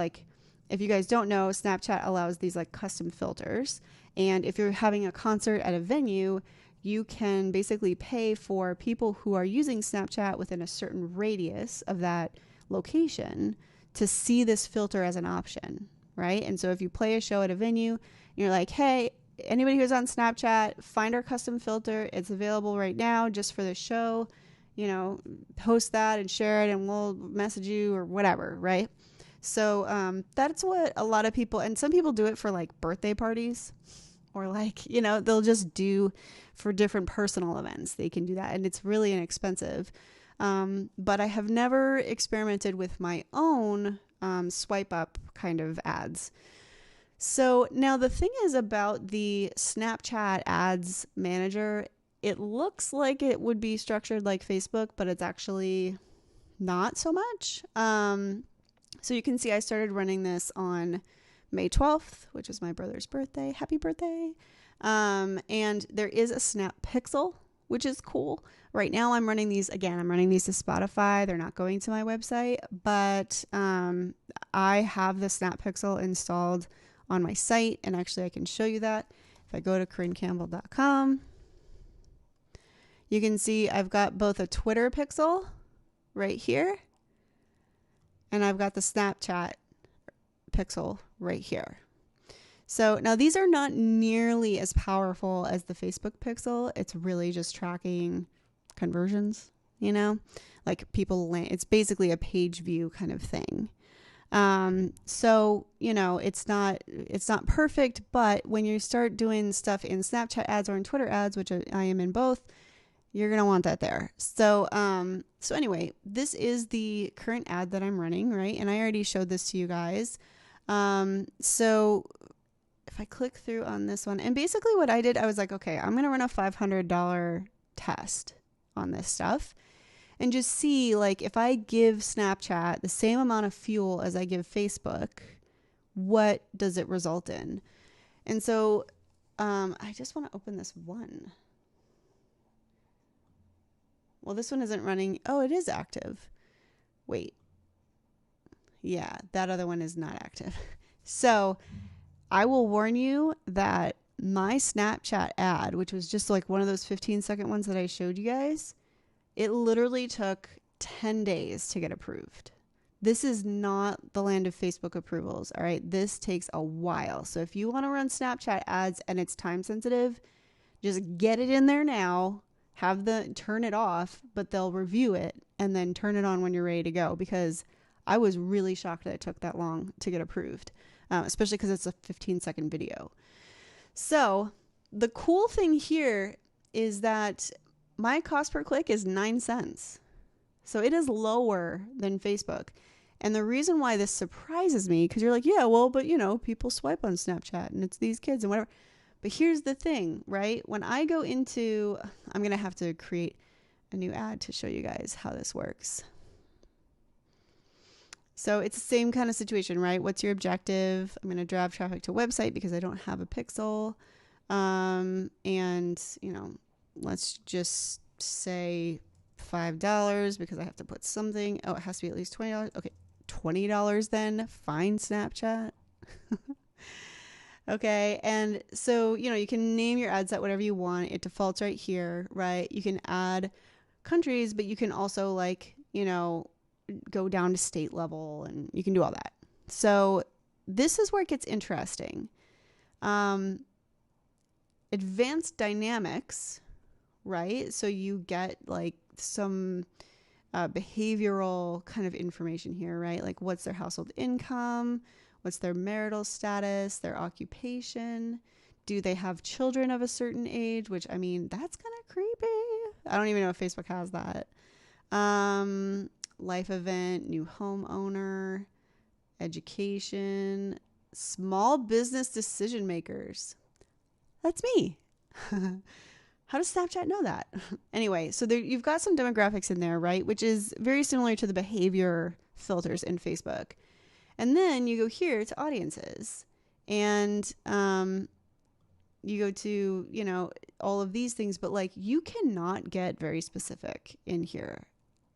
if you guys don't know, Snapchat allows these custom filters. And if you're having a concert at a venue, you can basically pay for people who are using Snapchat within a certain radius of that location to see this filter as an option, right? And so if you play a show at a venue, you're like, hey, anybody who's on Snapchat, find our custom filter. It's available right now just for the show. Post that and share it, and we'll message you or whatever, right? So that's what a lot of people, and some people do it for birthday parties, or they'll just do for different personal events. They can do that, and it's really inexpensive. But I have never experimented with my own swipe up kind of ads. So now the thing is about the Snapchat ads manager, it looks like it would be structured like Facebook, but it's actually not so much. So you can see I started running this on May 12th, which is my brother's birthday. Happy birthday. And there is a Snap Pixel, which is cool. Right now I'm running these to Spotify. They're not going to my website, but I have the Snap Pixel installed on my site, and actually I can show you that. If I go to CorrinCampbell.com, you can see I've got both a Twitter Pixel right here, and I've got the Snapchat Pixel right here. So now these are not nearly as powerful as the Facebook Pixel. It's really just tracking conversions, like it's basically a page view kind of thing. So, it's not perfect, but when you start doing stuff in Snapchat ads or in Twitter ads, which I am in both, you're going to want that there. So anyway, this is the current ad that I'm running, right? And I already showed this to you guys. So if I click through on this one, and basically what I did, I was like, okay, I'm going to run a $500 test on this stuff and just see, like, if I give Snapchat the same amount of fuel as I give Facebook, what does it result in? And so I just want to open this one. Well, this one isn't running. Oh, it is active. Wait. Yeah, that other one is not active. So I will warn you that my Snapchat ad, which was just like one of those 15-second ones that I showed you guys, it literally took 10 days to get approved. This is not the land of Facebook approvals, all right? This takes a while. So if you want to run Snapchat ads and it's time sensitive, just get it in there now, turn it off, but they'll review it and then turn it on when you're ready to go, because I was really shocked that it took that long to get approved, especially because it's a 15-second video. So the cool thing here is that my cost per click is 9 cents. So it is lower than Facebook. And the reason why this surprises me, because you're like, yeah, well, but people swipe on Snapchat and it's these kids and whatever. But here's the thing, right? When I go into, I'm going to have to create a new ad to show you guys how this works. So it's the same kind of situation, right? What's your objective? I'm going to drive traffic to a website because I don't have a pixel. And, let's just say $5 because I have to put something. Oh, it has to be at least $20. Okay, $20 then. Fine, Snapchat. Okay, and so, you can name your ad set whatever you want. It defaults right here, right? You can add countries, but you can also, go down to state level, and you can do all that. So this is where it gets interesting. Advanced dynamics, right? So you get some behavioral kind of information here, right? Like what's their household income? What's their marital status, their occupation? Do they have children of a certain age? Which, that's kind of creepy. I don't even know if Facebook has that. Life event, new homeowner, education, small business decision makers. That's me. How does Snapchat know that? Anyway, so you've got some demographics in there, right? Which is very similar to the behavior filters in Facebook. And then you go here to audiences, and you go to, all of these things, but you cannot get very specific in here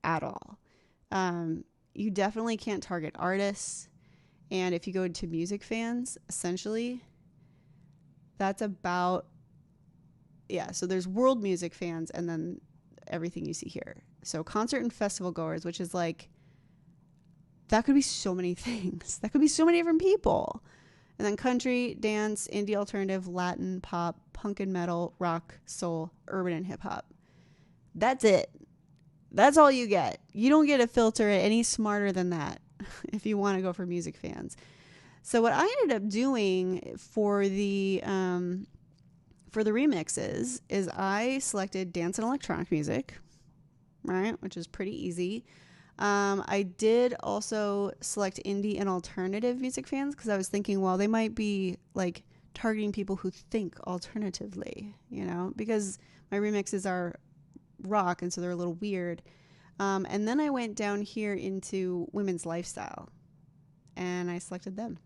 at all. You definitely can't target artists. And if you go to music fans, essentially, that's about, so there's world music fans and then everything you see here. So concert and festival goers, which is that could be so many things. That could be so many different people. And then country, dance, indie alternative, Latin, pop, punk and metal, rock, soul, urban and hip hop. That's it. That's all you get. You don't get to filter it any smarter than that if you want to go for music fans. So what I ended up doing for the remixes is I selected dance and electronic music, right? Which is pretty easy. I did also select indie and alternative music fans because I was thinking, well, they might be targeting people who think alternatively, because my remixes are rock and so they're a little weird. And then I went down here into women's lifestyle and I selected them.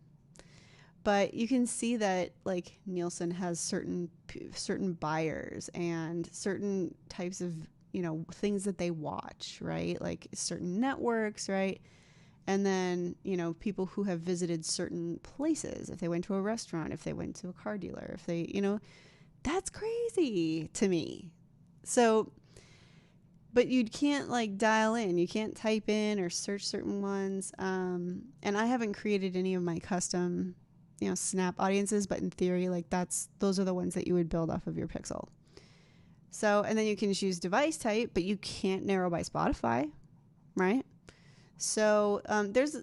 But you can see that like Nielsen has certain buyers and certain types of, things that they watch, right? Like certain networks, right? And then, people who have visited certain places, if they went to a restaurant, if they went to a car dealer, if they, that's crazy to me. So, but you can't like dial in, you can't type in or search certain ones. And I haven't created any of my custom, Snap audiences, but in theory, like those are the ones that you would build off of your Pixel. So, and then you can choose device type, but you can't narrow by Spotify, right? So there's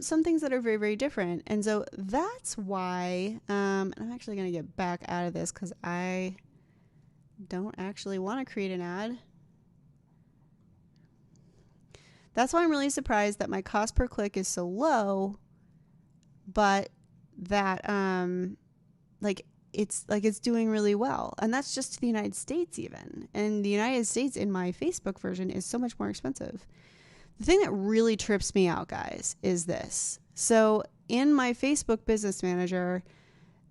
some things that are very, very different. And so that's why, and I'm actually going to get back out of this because I don't actually want to create an ad. That's why I'm really surprised that my cost per click is so low, but that it's doing really well. And that's just the United States even. And the United States in my Facebook version is so much more expensive. The thing that really trips me out, guys, is this. So in my Facebook Business Manager,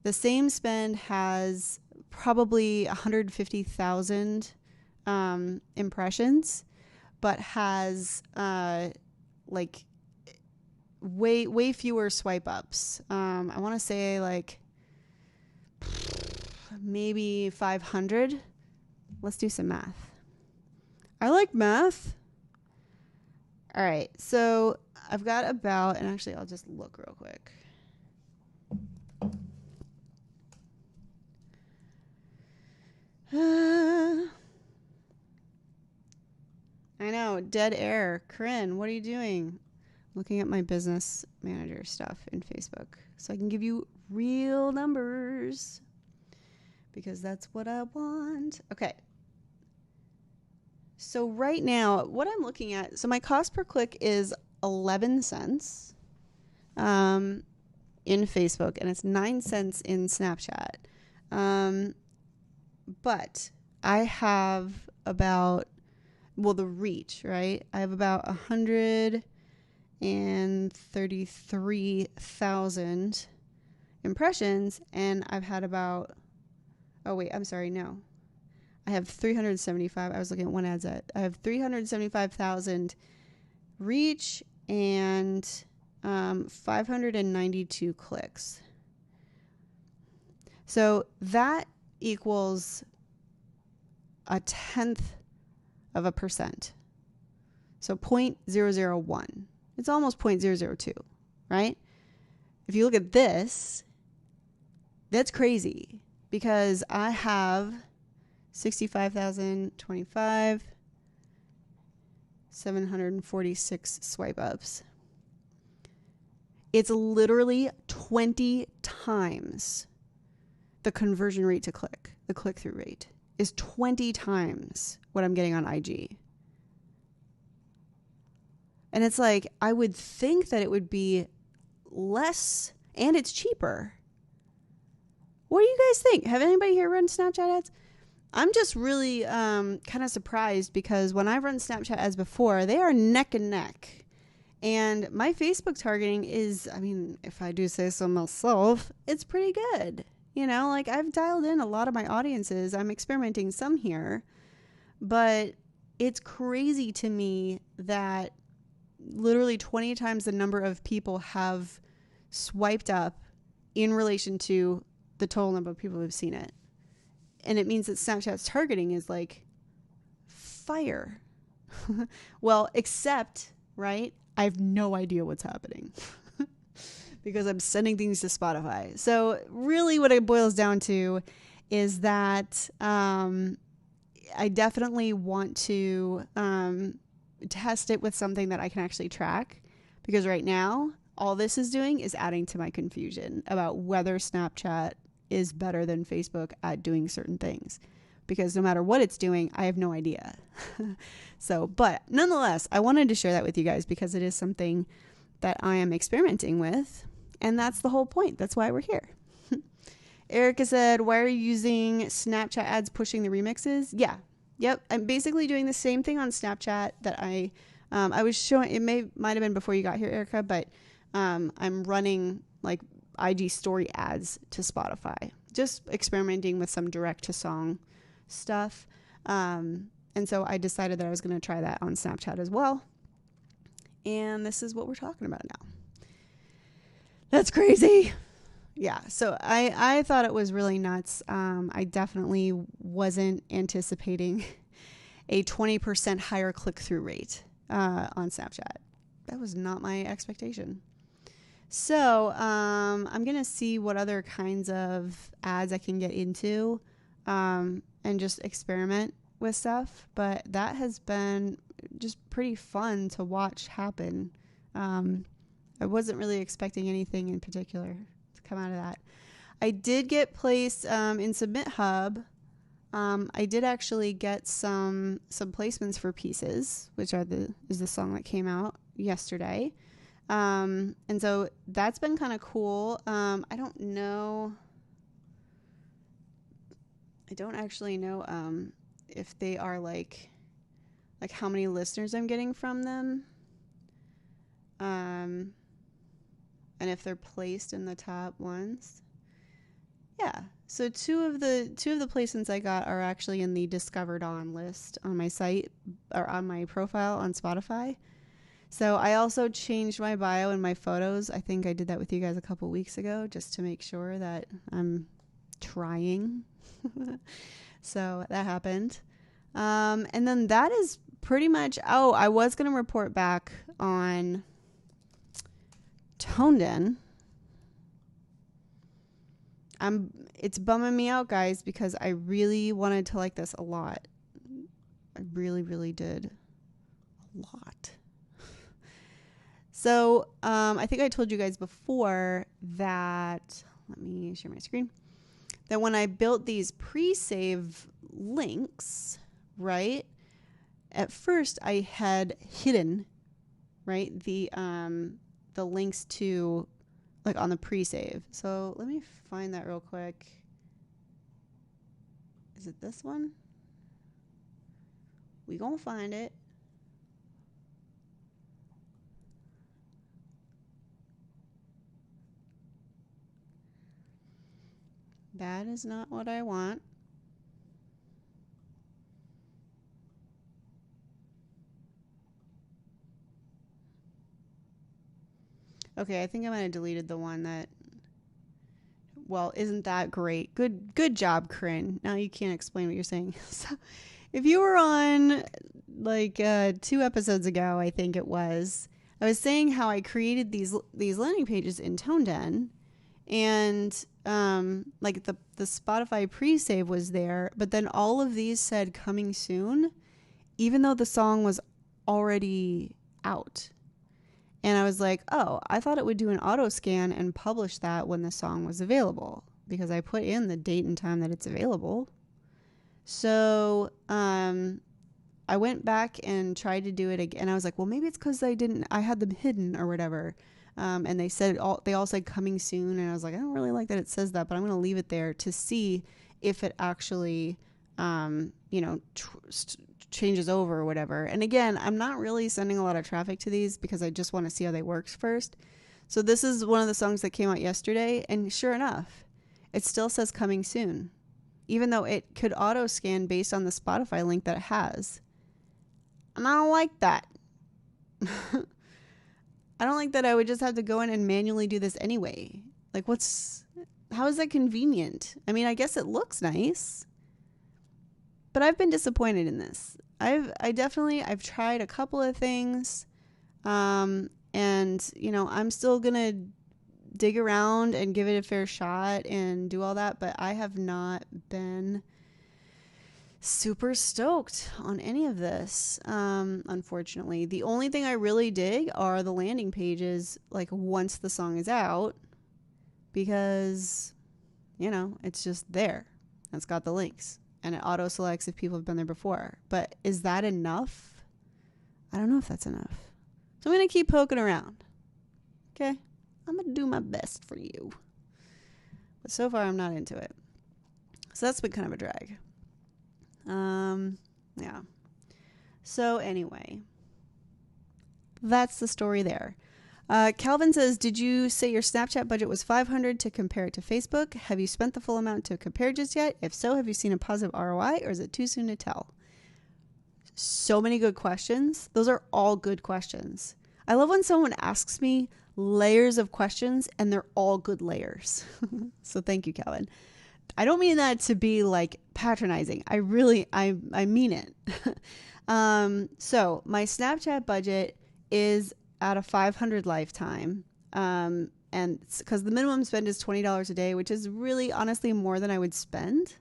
the same spend has probably 150,000 impressions, but has way fewer swipe ups. I want to say like maybe 500. Let's do some math. I like math. All right, so I've got about, and actually I'll just look real quick. I know, dead air. Corinne, what are you doing? Looking at my business manager stuff in Facebook so I can give you real numbers because that's what I want. Okay. So right now, what I'm looking at, so my cost per click is 11 cents in Facebook, and it's 9 cents in Snapchat. But I have about, the reach, right? I have about 133,000 impressions, and I've had about, I have 375. I was looking at one ad set. I have 375,000 reach and 592 clicks. So that equals 0.1%. So 0.001. It's almost 0.002, right? If you look at this, that's crazy because I have 65,025, 746 swipe ups. It's literally 20 times the conversion rate to click. The click-through rate is 20 times what I'm getting on IG. And it's like, I would think that it would be less and it's cheaper. What do you guys think? Have anybody here run Snapchat ads? I'm just really kind of surprised because when I've run Snapchat ads before, they are neck and neck. And my Facebook targeting is, if I do say so myself, it's pretty good. I've dialed in a lot of my audiences. I'm experimenting some here. But it's crazy to me that literally 20 times the number of people have swiped up in relation to the total number of people who've seen it. And it means that Snapchat's targeting is like fire. Well, except, right? I have no idea what's happening because I'm sending things to Spotify. So really what it boils down to is that I definitely want to test it with something that I can actually track, because right now all this is doing is adding to my confusion about whether Snapchat is better than Facebook at doing certain things, because no matter what it's doing, I have no idea. So, but nonetheless, I wanted to share that with you guys because it is something that I am experimenting with, and that's the whole point. That's why we're here. Erica said, why are you using Snapchat ads pushing the remixes? Yeah. Yep. I'm basically doing the same thing on Snapchat that I I was showing, might have been before you got here, Erica, but I'm running like IG story ads to Spotify, just experimenting with some direct to song stuff. And so I decided that I was going to try that on Snapchat as well. And this is what we're talking about now. That's crazy. Yeah. So I thought it was really nuts. I definitely wasn't anticipating a 20% higher click-through rate on Snapchat. That was not my expectation. So I'm going to see what other kinds of ads I can get into and just experiment with stuff. But that has been just pretty fun to watch happen. I wasn't really expecting anything in particular to come out of that. I did get placed in Submit Hub. I did actually get some placements for Pieces, which is the song that came out yesterday. And so that's been kind of cool. I don't actually know if they are like how many listeners I'm getting from them. And if they're placed in the top ones. Yeah. So two of the placements I got are actually in the Discovered On list on my site or on my profile on Spotify. So I also changed my bio and my photos. I think I did that with you guys a couple weeks ago just to make sure that I'm trying. So that happened. And then that is pretty much, I was going to report back on Toned In. It's bumming me out, guys, because I really wanted to like this a lot. I really, really did a lot. So I think I told you guys before that, let me share my screen, that when I built these pre-save links, right, at first I had hidden, right, the links to, like, on the pre-save. So let me find that real quick. Is it this one? We gonna find it. That is not what I want. Okay, I think I might have deleted the one that, well, isn't that great? Good job, Corrin. Now you can't explain what you're saying. So if you were on like 2 episodes ago, I think it was, I was saying how I created these landing pages in ToneDen, and like the Spotify pre-save was there, but then all of these said coming soon, even though the song was already out. And I was like, oh, I thought it would do an auto scan and publish that when the song was available, because I put in the date and time that it's available. So I went back and tried to do it again. I was like, well, maybe it's because I had them hidden or whatever. And they all said coming soon. And I was like, I don't really like that it says that, but I'm going to leave it there to see if it actually, changes over or whatever. And again, I'm not really sending a lot of traffic to these because I just want to see how they work first. So this is one of the songs that came out yesterday, and sure enough, it still says coming soon, even though it could auto scan based on the Spotify link that it has. And I don't like that. I don't like that I would just have to go in and manually do this anyway. Like, how is that convenient? I mean, I guess it looks nice, but I've been disappointed in this. I've tried a couple of things, and I'm still gonna dig around and give it a fair shot and do all that, but I have not been super stoked on any of this, unfortunately. The only thing I really dig are the landing pages, like, once the song is out, because it's just there. It's got the links. And it auto selects if people have been there before. But is that enough? I don't know if that's enough. So I'm going to keep poking around. Okay? I'm going to do my best for you. But so far, I'm not into it. So that's been kind of a drag. Yeah. So anyway, that's the story there. Calvin says, did you say your Snapchat budget was $500 to compare it to Facebook? Have you spent the full amount to compare just yet? If so, have you seen a positive ROI, or is it too soon to tell? So many good questions. Those are all good questions. I love when someone asks me layers of questions and they're all good layers. So thank you, Calvin. I don't mean that to be like patronizing. I mean it. So my Snapchat budget is at a $500 lifetime. And because the minimum spend is $20 a day, which is really honestly more than I would spend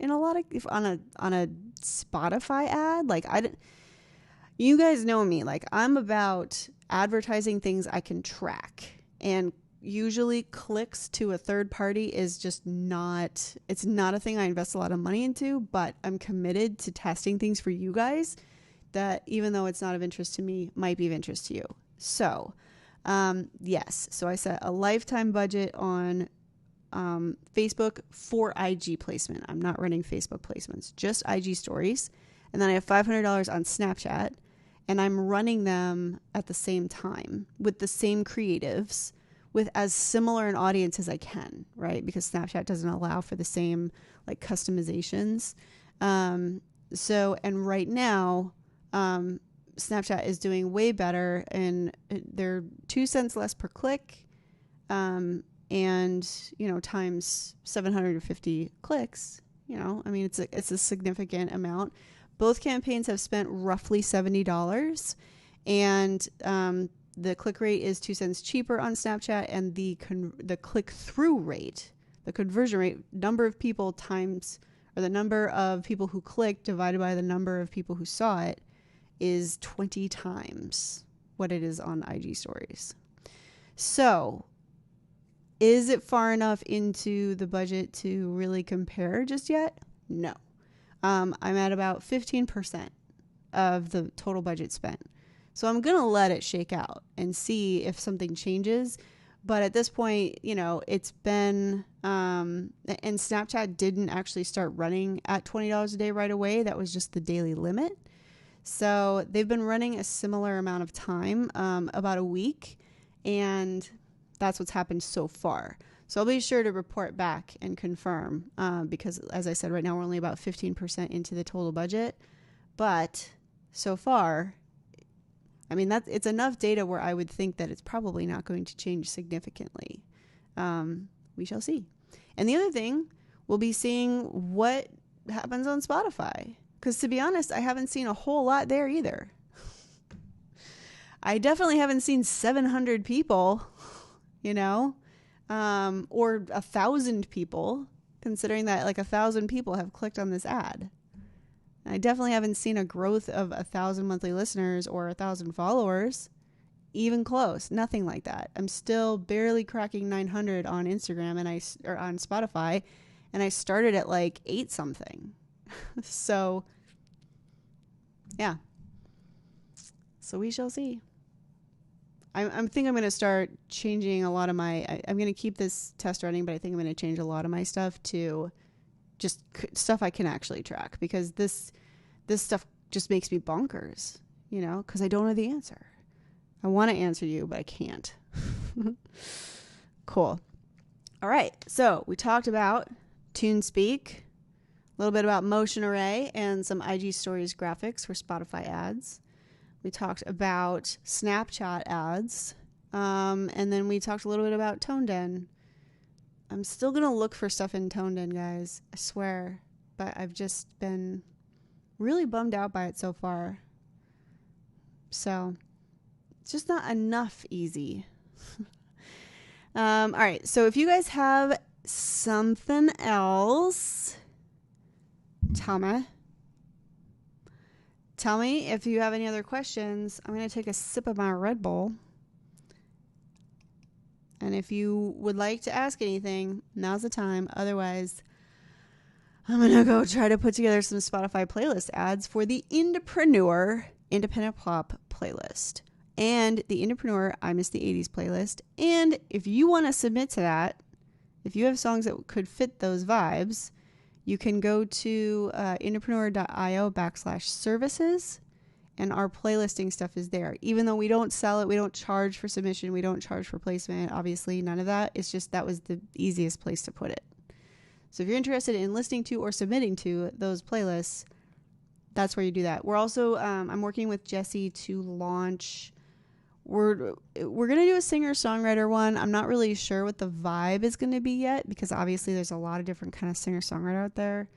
in a lot of, on a Spotify ad. Like you guys know me, like I'm about advertising things I can track, and usually clicks to a third party is just not, it's not a thing I invest a lot of money into, but I'm committed to testing things for you guys that, even though it's not of interest to me, might be of interest to you. So, yes. So I set a lifetime budget on Facebook for IG placement. I'm not running Facebook placements, just IG stories. And then I have $500 on Snapchat, and I'm running them at the same time with the same creatives, with as similar an audience as I can, right? Because Snapchat doesn't allow for the same like customizations. And right now, Snapchat is doing way better, and they're 2 cents less per click. And, times 750 clicks, I mean, it's a significant amount. Both campaigns have spent roughly $70, and, the click rate is 2 cents cheaper on Snapchat, and the click-through rate, the conversion rate, number of people times, or the number of people who clicked divided by the number of people who saw it, is 20 times what it is on IG stories. So, is it far enough into the budget to really compare just yet? No. I'm at about 15% of the total budget spent. So I'm going to let it shake out and see if something changes. But at this point, it's been, and Snapchat didn't actually start running at $20 a day right away. That was just the daily limit. So they've been running a similar amount of time, about a week. And that's what's happened so far. So I'll be sure to report back and confirm, because as I said, right now we're only about 15% into the total budget. But so far, I mean, it's enough data where I would think that it's probably not going to change significantly. We shall see. And the other thing, we'll be seeing what happens on Spotify. Because to be honest, I haven't seen a whole lot there either. I definitely haven't seen 700 people, or 1,000 people, considering that like 1,000 people have clicked on this ad. I definitely haven't seen a growth of 1,000 monthly listeners or 1,000 followers, even close. Nothing like that. I'm still barely cracking 900 on Instagram or on Spotify, and I started at like 8 something. So, yeah. So we shall see. I think I'm going to start changing a lot of I'm going to keep this test running, but I think I'm going to change a lot of my stuff to just stuff I can actually track, because this stuff just makes me bonkers, because I don't know the answer. I want to answer you, but I can't. Cool. All right. So we talked about TuneSpeak, a little bit about Motion Array, and some IG Stories graphics for Spotify ads. We talked about Snapchat ads, and then we talked a little bit about ToneDen. I'm still going to look for stuff in ToneDen, guys. I swear. But I've just been really bummed out by it so far. So, it's just not enough easy. All right. So, if you guys have something else, tell me. Tell me if you have any other questions. I'm going to take a sip of my Red Bull. And if you would like to ask anything, now's the time. Otherwise, I'm going to go try to put together some Spotify playlist ads for the Indepreneur Independent Pop playlist and the Indepreneur I Miss the 80s playlist. And if you want to submit to that, if you have songs that could fit those vibes, you can go to indepreneur.io/services and our playlisting stuff is there. Even though we don't sell it, we don't charge for submission, we don't charge for placement, obviously none of that. It's just that was the easiest place to put it. So if you're interested in listening to or submitting to those playlists, that's where you do that. We're also, I'm working with Jesse to launch, we're going to do a singer-songwriter one. I'm not really sure what the vibe is going to be yet, because obviously there's a lot of different kind of singer-songwriter out there.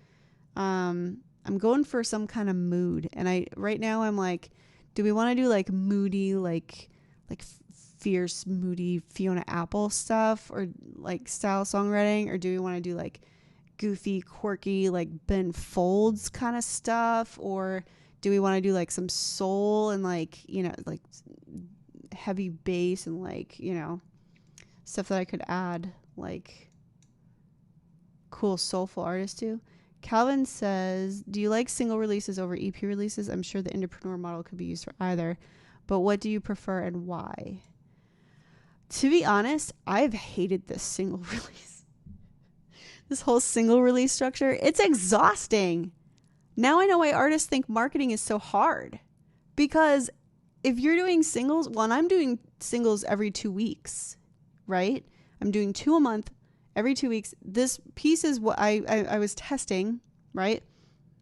I'm going for some kind of mood. And right now I'm like, do we want to do like moody, like fierce, moody Fiona Apple stuff, or like style songwriting? Or do we want to do like goofy, quirky, like Ben Folds kind of stuff? Or do we want to do like some soul and like, like heavy bass and like, stuff that I could add like cool soulful artists to? Calvin says, do you like single releases over EP releases? I'm sure the Indepreneur model could be used for either, but what do you prefer and why? To be honest, I've hated this single release. This whole single release structure. It's exhausting. Now I know why artists think marketing is so hard. Because if you're doing singles, well, and I'm doing singles every 2 weeks, right? I'm doing 2 a month. Every 2 weeks. This piece is what I was testing, right?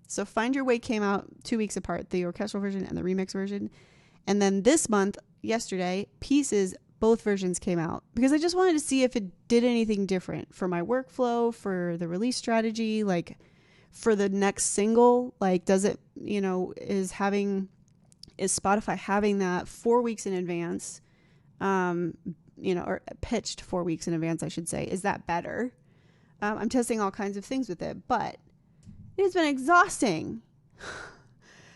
So Find Your Way came out 2 weeks apart, the orchestral version and the remix version. And then this month, yesterday, Pieces, both versions came out, because I just wanted to see if it did anything different for my workflow, for the release strategy, like for the next single. Like, does it, is Spotify having that 4 weeks in advance? Or pitched 4 weeks in advance, I should say. Is that better? I'm testing all kinds of things with it, but it has been exhausting.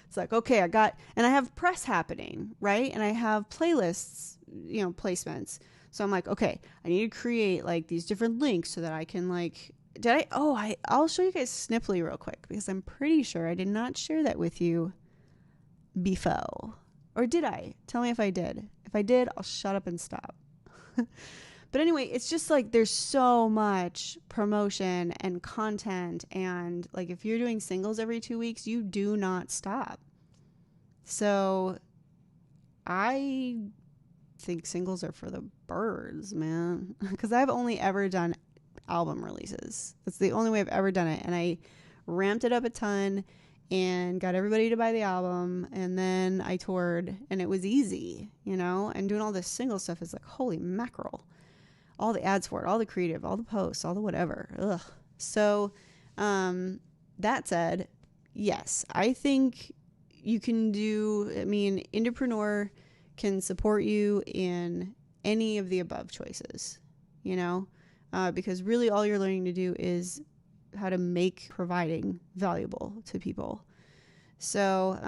It's like, okay, I have press happening, right? And I have playlists, placements. So I'm like, okay, I need to create like these different links so that I can like, I'll show you guys Snipply real quick, because I'm pretty sure I did not share that with you before. Or did I? Tell me if I did. If I did, I'll shut up and stop. But anyway, it's just like there's so much promotion and content, and like if you're doing singles every 2 weeks, you do not stop. So I think singles are for the birds, man, because I've only ever done album releases. That's the only way I've ever done it, and I ramped it up a ton and got everybody to buy the album, and then I toured, and it was easy, and doing all this single stuff is like, holy mackerel. All the ads for it, all the creative, all the posts, all the whatever. Ugh. So, that said, yes, I think you can Indepreneur can support you in any of the above choices, because really all you're learning to do is how to make providing valuable to people. So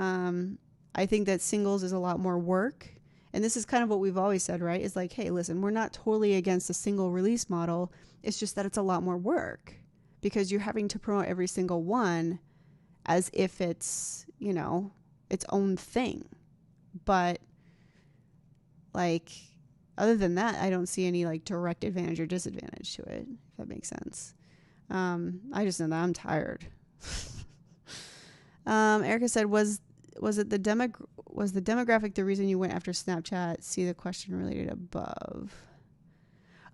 I think that singles is a lot more work. And this is kind of what we've always said, right? Is like, hey, listen, we're not totally against a single release model. It's just that it's a lot more work, because you're having to promote every single one as if it's, its own thing. But like, other than that, I don't see any like direct advantage or disadvantage to it, if that makes sense. I just know that I'm tired. Erica said, was the demographic the reason you went after Snapchat? See the question related above.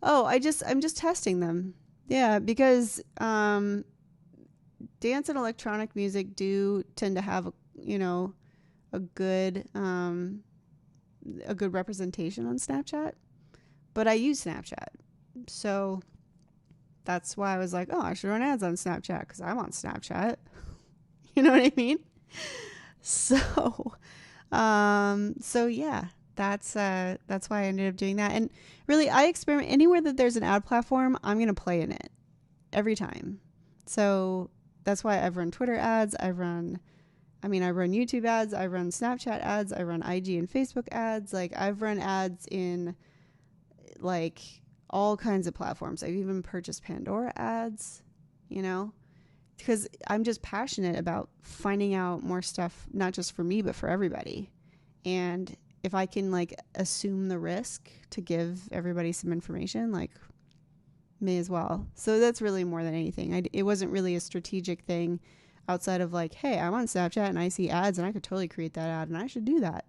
Oh, I'm just testing them. Yeah, because dance and electronic music do tend to have a good representation on Snapchat. But I use Snapchat. So that's why I was like, oh, I should run ads on Snapchat, because I'm on Snapchat. You know what I mean? So yeah, that's why I ended up doing that. And really, I experiment anywhere that there's an ad platform. I'm going to play in it every time. So that's why I've run Twitter ads. I run YouTube ads. I run Snapchat ads. I run IG and Facebook ads. Like, I've run ads in like all kinds of platforms. I've even purchased Pandora ads, because I'm just passionate about finding out more stuff, not just for me, but for everybody. And if I can like assume the risk to give everybody some information, like, may as well. So that's really more than anything. It wasn't really a strategic thing. outside of like, hey, I'm on Snapchat and I see ads and I could totally create that ad and I should do that.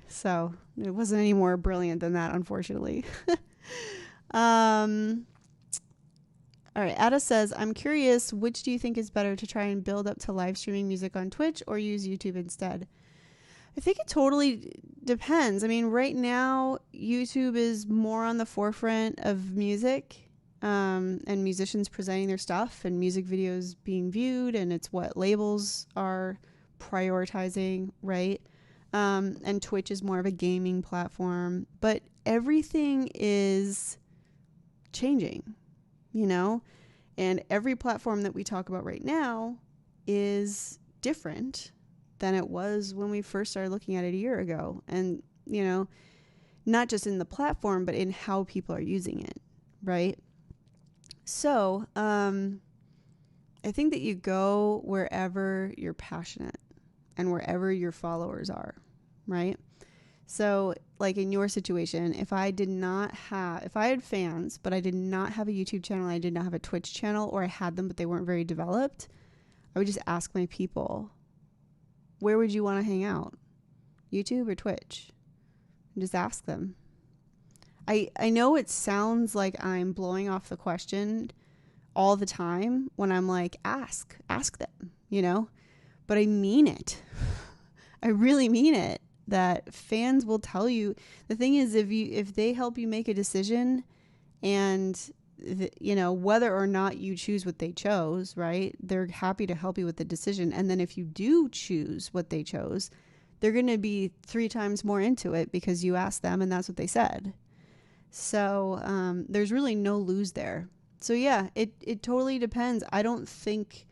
So it wasn't any more brilliant than that, unfortunately. All right, Ada says, I'm curious, which do you think is better to try and build up to live streaming music on Twitch or use YouTube instead? I think it totally depends. I mean, right now, YouTube is more on the forefront of music, and musicians presenting their stuff and music videos being viewed, and it's what labels are prioritizing, right? And Twitch is more of a gaming platform, but everything is changing, you know, and every platform that we talk about right now is different than it was when we first started looking at it a year ago. And, you know, not just in the platform, but in how people are using it, right? So, I think that you go wherever you're passionate and wherever your followers are, right? So, like in your situation, if I had fans, but I did not have a YouTube channel, I did not have a Twitch channel, or I had them, but they weren't very developed, I would just ask my people, where would you want to hang out? YouTube or Twitch? And just ask them. I know it sounds like I'm blowing off the question all the time when I'm like, ask them, you know, but I mean it. I really mean it. That fans will tell you. The thing is, if they help you make a decision, and you know, whether or not you choose what they chose, right? They're happy to help you with the decision. And then if you do choose what they chose, they're going to be 3 times more into it because you asked them and that's what they said. So there's really no lose there. So yeah, it totally depends. I don't think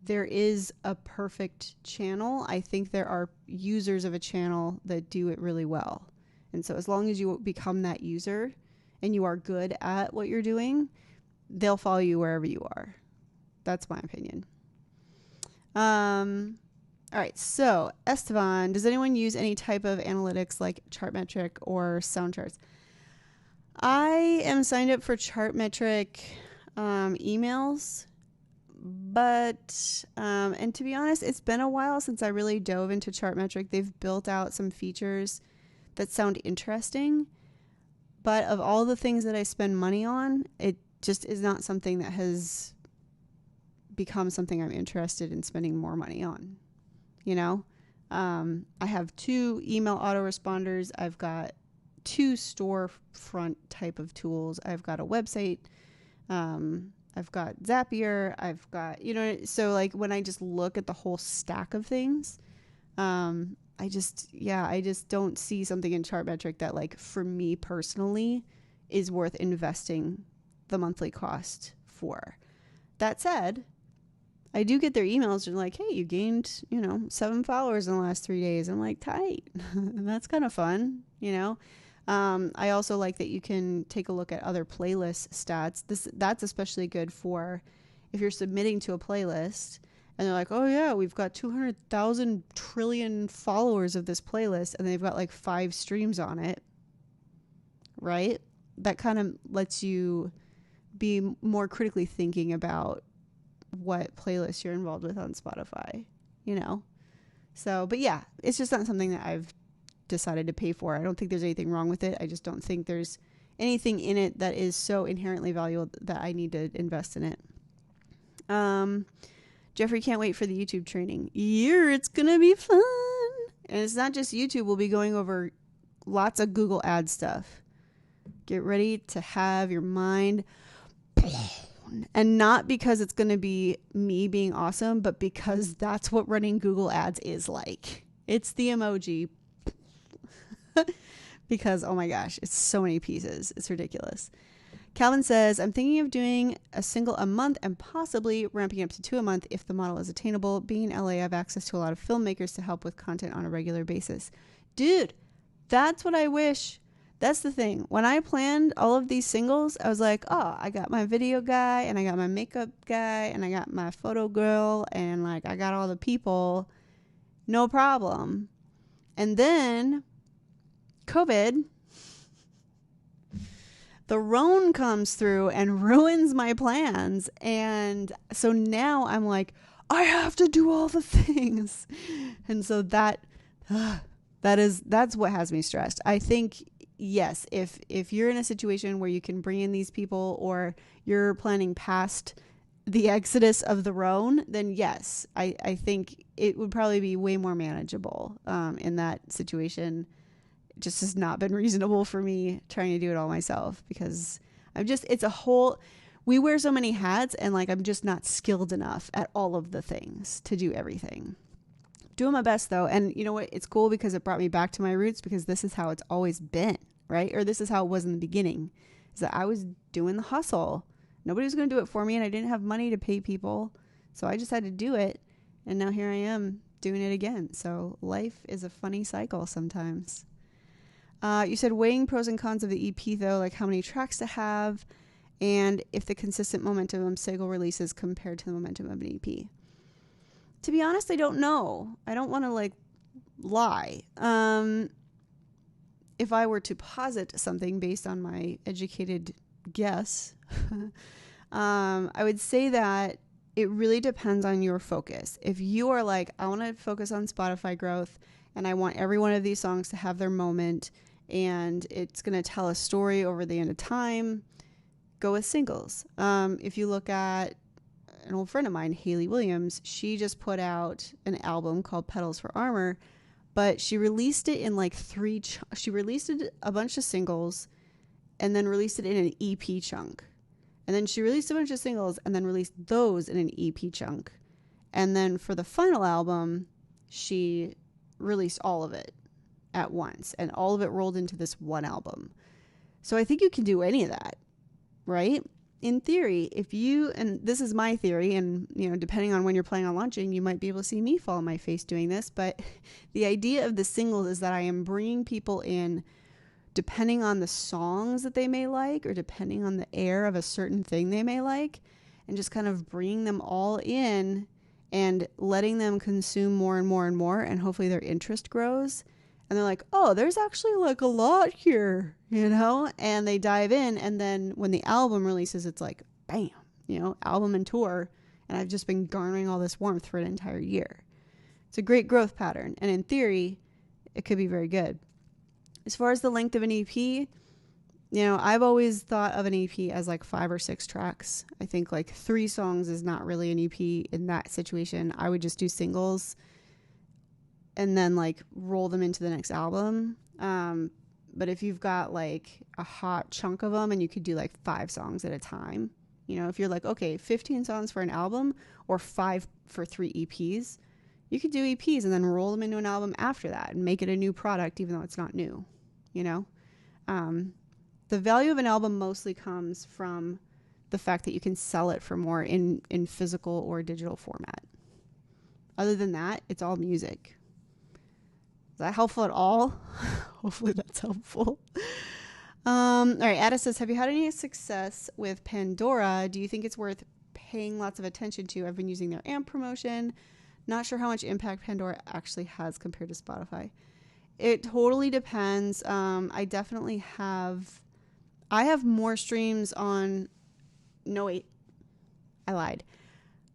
there is a perfect channel. I think there are users of a channel that do it really well. And so as long as you become that user and you are good at what you're doing, they'll follow you wherever you are. That's my opinion. All right. So Esteban, does anyone use any type of analytics like Chartmetric or Soundcharts? I am signed up for Chartmetric emails. But, and to be honest, it's been a while since I really dove into Chartmetric. They've built out some features that sound interesting, but of all the things that I spend money on, it just is not something that has become something I'm interested in spending more money on. You know, I have 2 email autoresponders. I've got 2 storefront type of tools. I've got a website, I've got Zapier, I've got, you know, so like when I just look at the whole stack of things, I just don't see something in Chartmetric that, like, for me personally is worth investing the monthly cost for. That said, I do get their emails and like, hey, you gained, 7 followers in the last 3 days. I'm like, tight. That's kind of fun, I also like that you can take a look at other playlist stats. That's especially good for if you're submitting to a playlist and they're like, oh yeah, we've got 200,000 trillion followers of this playlist and they've got like 5 streams on it, right? That kind of lets you be more critically thinking about what playlist you're involved with on Spotify, So, but yeah, it's just not something that I've decided to pay for. I don't think there's anything wrong with it. I just don't think there's anything in it that is so inherently valuable that I need to invest in it. Jeffrey can't wait for the YouTube training. It's gonna be fun. And it's not just YouTube. We'll be going over lots of Google ad stuff. Get ready to have your mind blown. And not because it's going to be me being awesome, but because that's what running Google ads is like. It's the emoji. Because, oh my gosh, it's so many pieces. It's ridiculous. Calvin says, I'm thinking of doing a single a month and possibly ramping up to 2 a month if the model is attainable. Being in LA, I have access to a lot of filmmakers to help with content on a regular basis. Dude, that's what I wish. That's the thing. When I planned all of these singles, I was like, oh, I got my video guy and I got my makeup guy and I got my photo girl and like I got all the people. No problem. And then COVID, the Roan comes through and ruins my plans. And so now I'm like, I have to do all the things. And so that's what has me stressed. I think, yes, if you're in a situation where you can bring in these people, or you're planning past the exodus of the roan, then yes, I think it would probably be way more manageable in that situation. It just has not been reasonable for me trying to do it all myself, because we wear so many hats, and like, I'm just not skilled enough at all of the things to do everything. Doing my best though. And you know what? It's cool because it brought me back to my roots, because this is how it's always been, right? Or this is how it was in the beginning, is that I was doing the hustle. Nobody was going to do it for me, and I didn't have money to pay people. So I just had to do it. And now here I am doing it again. So life is a funny cycle sometimes. You said weighing pros and cons of the EP though, like how many tracks to have, and if the consistent momentum of single releases compared to the momentum of an EP. To be honest, I don't know. I don't want to like lie. If I were to posit something based on my educated guess, I would say that it really depends on your focus. If you are like, I want to focus on Spotify growth, and I want every one of these songs to have their moment, and it's going to tell a story over the end of time, go with singles. If you look at an old friend of mine, Haley Williams, she just put out an album called Petals for Armor, but she released it in like she released it a bunch of singles, and then released it in an EP chunk. And then she released a bunch of singles and then released those in an EP chunk. And then for the final album, she released all of it at once, and all of it rolled into this one album. So I think you can do any of that, right? In theory, and this is my theory, and you know, depending on when you're planning on launching, you might be able to see me fall on my face doing this, but the idea of the singles is that I am bringing people in depending on the songs that they may like, or depending on the air of a certain thing they may like, and just kind of bringing them all in and letting them consume more and more and more, and hopefully their interest grows. And they're like, oh, there's actually like a lot here, you know? And they dive in, and then when the album releases, it's like, bam, you know, album and tour. And I've just been garnering all this warmth for an entire year. It's a great growth pattern. And in theory, it could be very good. As far as the length of an EP, you know, I've always thought of an EP as like 5 or 6 tracks. I think like 3 songs is not really an EP in that situation. I would just do singles and then like roll them into the next album. But if you've got like a hot chunk of them, and you could do like 5 songs at a time, you know, if you're like, okay, 15 songs for an album or 5 for 3 EPs, you could do EPs and then roll them into an album after that and make it a new product, even though it's not new, you know? The value of an album mostly comes from the fact that you can sell it for more in physical or digital format. Other than that, it's all music. Is that helpful at all? Hopefully that's helpful. All right, Ada says, have you had any success with Pandora? Do you think it's worth paying lots of attention to? I've been using their AMP promotion. Not sure how much impact Pandora actually has compared to Spotify. It totally depends. I have more streams on, no wait, I lied.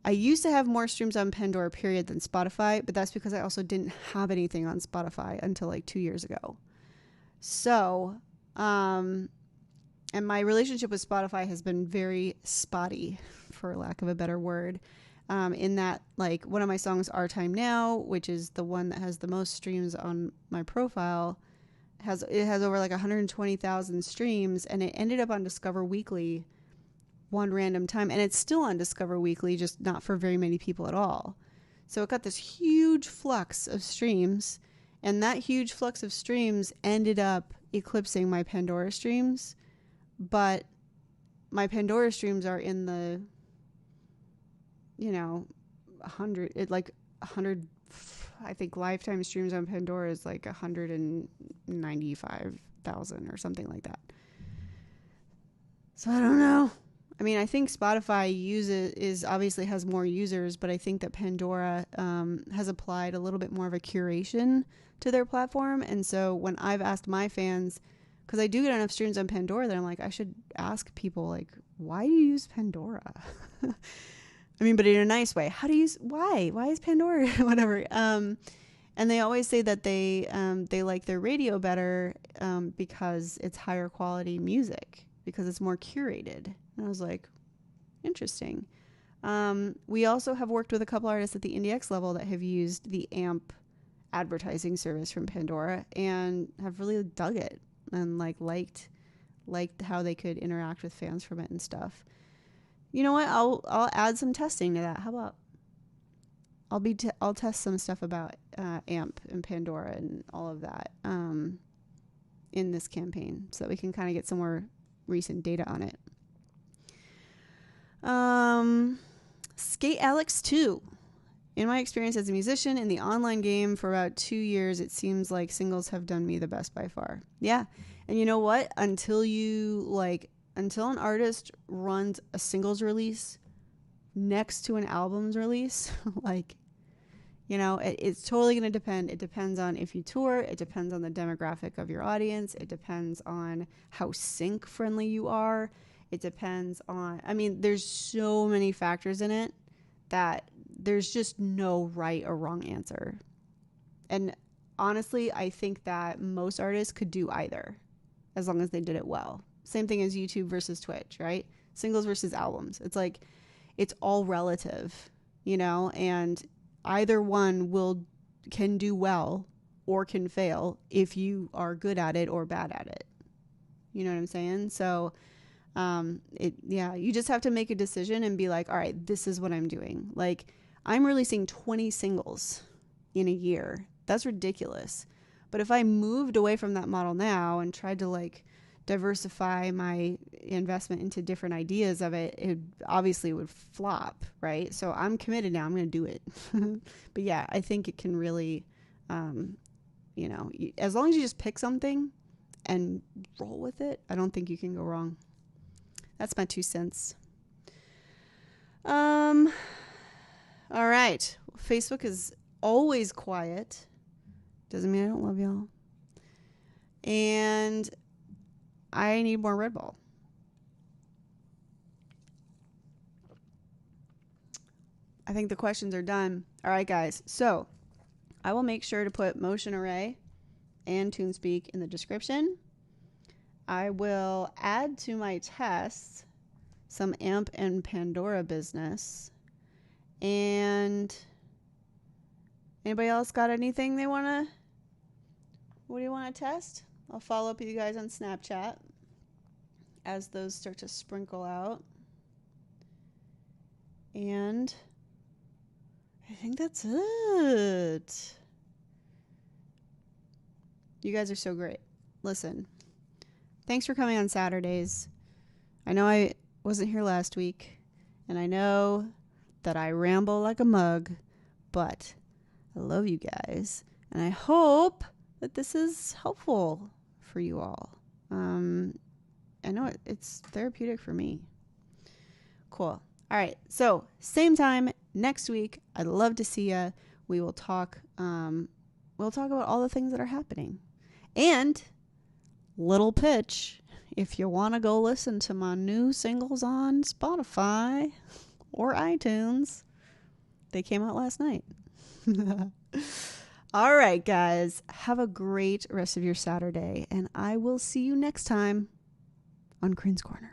I used to have more streams on Pandora period than Spotify, but that's because I also didn't have anything on Spotify until like 2 years ago. So, and my relationship with Spotify has been very spotty, for lack of a better word. In that, like, one of my songs, Our Time Now, which is the one that has the most streams on my profile, has over like 120,000 streams, and it ended up on Discover Weekly one random time, and it's still on Discover Weekly, just not for very many people at all. So it got this huge flux of streams, and that huge flux of streams ended up eclipsing my Pandora streams, but my Pandora streams are in the, you know, 100, I think lifetime streams on Pandora is like 195,000 or something like that. So I don't know. I mean, I think Spotify obviously has more users, but I think that Pandora has applied a little bit more of a curation to their platform. And so when I've asked my fans, because I do get enough streams on Pandora that I'm like, I should ask people, like, why do you use Pandora? I mean, but in a nice way. How do you, why is Pandora, whatever. And they always say that they like their radio better, because it's higher quality music, because it's more curated. And I was like, interesting. We also have worked with a couple artists at the IndieX level that have used the AMP advertising service from Pandora and have really dug it and liked how they could interact with fans from it and stuff. You know what? I'll add some testing to that. How about I'll test some stuff about AMP and Pandora and all of that in this campaign, so that we can kind of get some more recent data on it. Skate Alex 2. In my experience as a musician in the online game for about 2 years, it seems like singles have done me the best by far. Yeah. And you know what? Until an artist runs a singles release next to an album's release, it's totally going to depend. It depends on if you tour. It depends on the demographic of your audience. It depends on how sync friendly you are. It depends on, there's so many factors in it that there's just no right or wrong answer. And honestly, I think that most artists could do either, as long as they did it well. Same thing as YouTube versus Twitch, right? Singles versus albums. It's it's all relative, and either one can do well or can fail if you are good at it or bad at it. You know what I'm saying? So, you just have to make a decision and be like, all right, this is what I'm doing. I'm releasing 20 singles in a year. That's ridiculous. But if I moved away from that model now and tried to diversify my investment into different ideas of it, it obviously would flop, right? So I'm committed now. I'm going to do it. But yeah, I think it can really, as long as you just pick something and roll with it, I don't think you can go wrong. That's my 2 cents. All right. Facebook is always quiet. Doesn't mean I don't love y'all. And I need more Red Bull. I think the questions are done. All right, guys. So I will make sure to put Motion Array and TuneSpeak in the description. I will add to my tests some AMP and Pandora business. And anybody else got anything they want to... What do you want to test? I'll follow up with you guys on Snapchat as those start to sprinkle out. And I think that's it. You guys are so great. Listen, thanks for coming on Saturdays. I know I wasn't here last week, and I know that I ramble like a mug, but I love you guys, and I hope that this is helpful for you all. I know it's therapeutic for me. Cool. All right. So same time next week. I'd love to see you. We will talk. We'll talk about all the things that are happening. And little pitch, if you want to go listen to my new singles on Spotify or iTunes, they came out last night. All right, guys. Have a great rest of your Saturday, and I will see you next time on Corrin's Corner.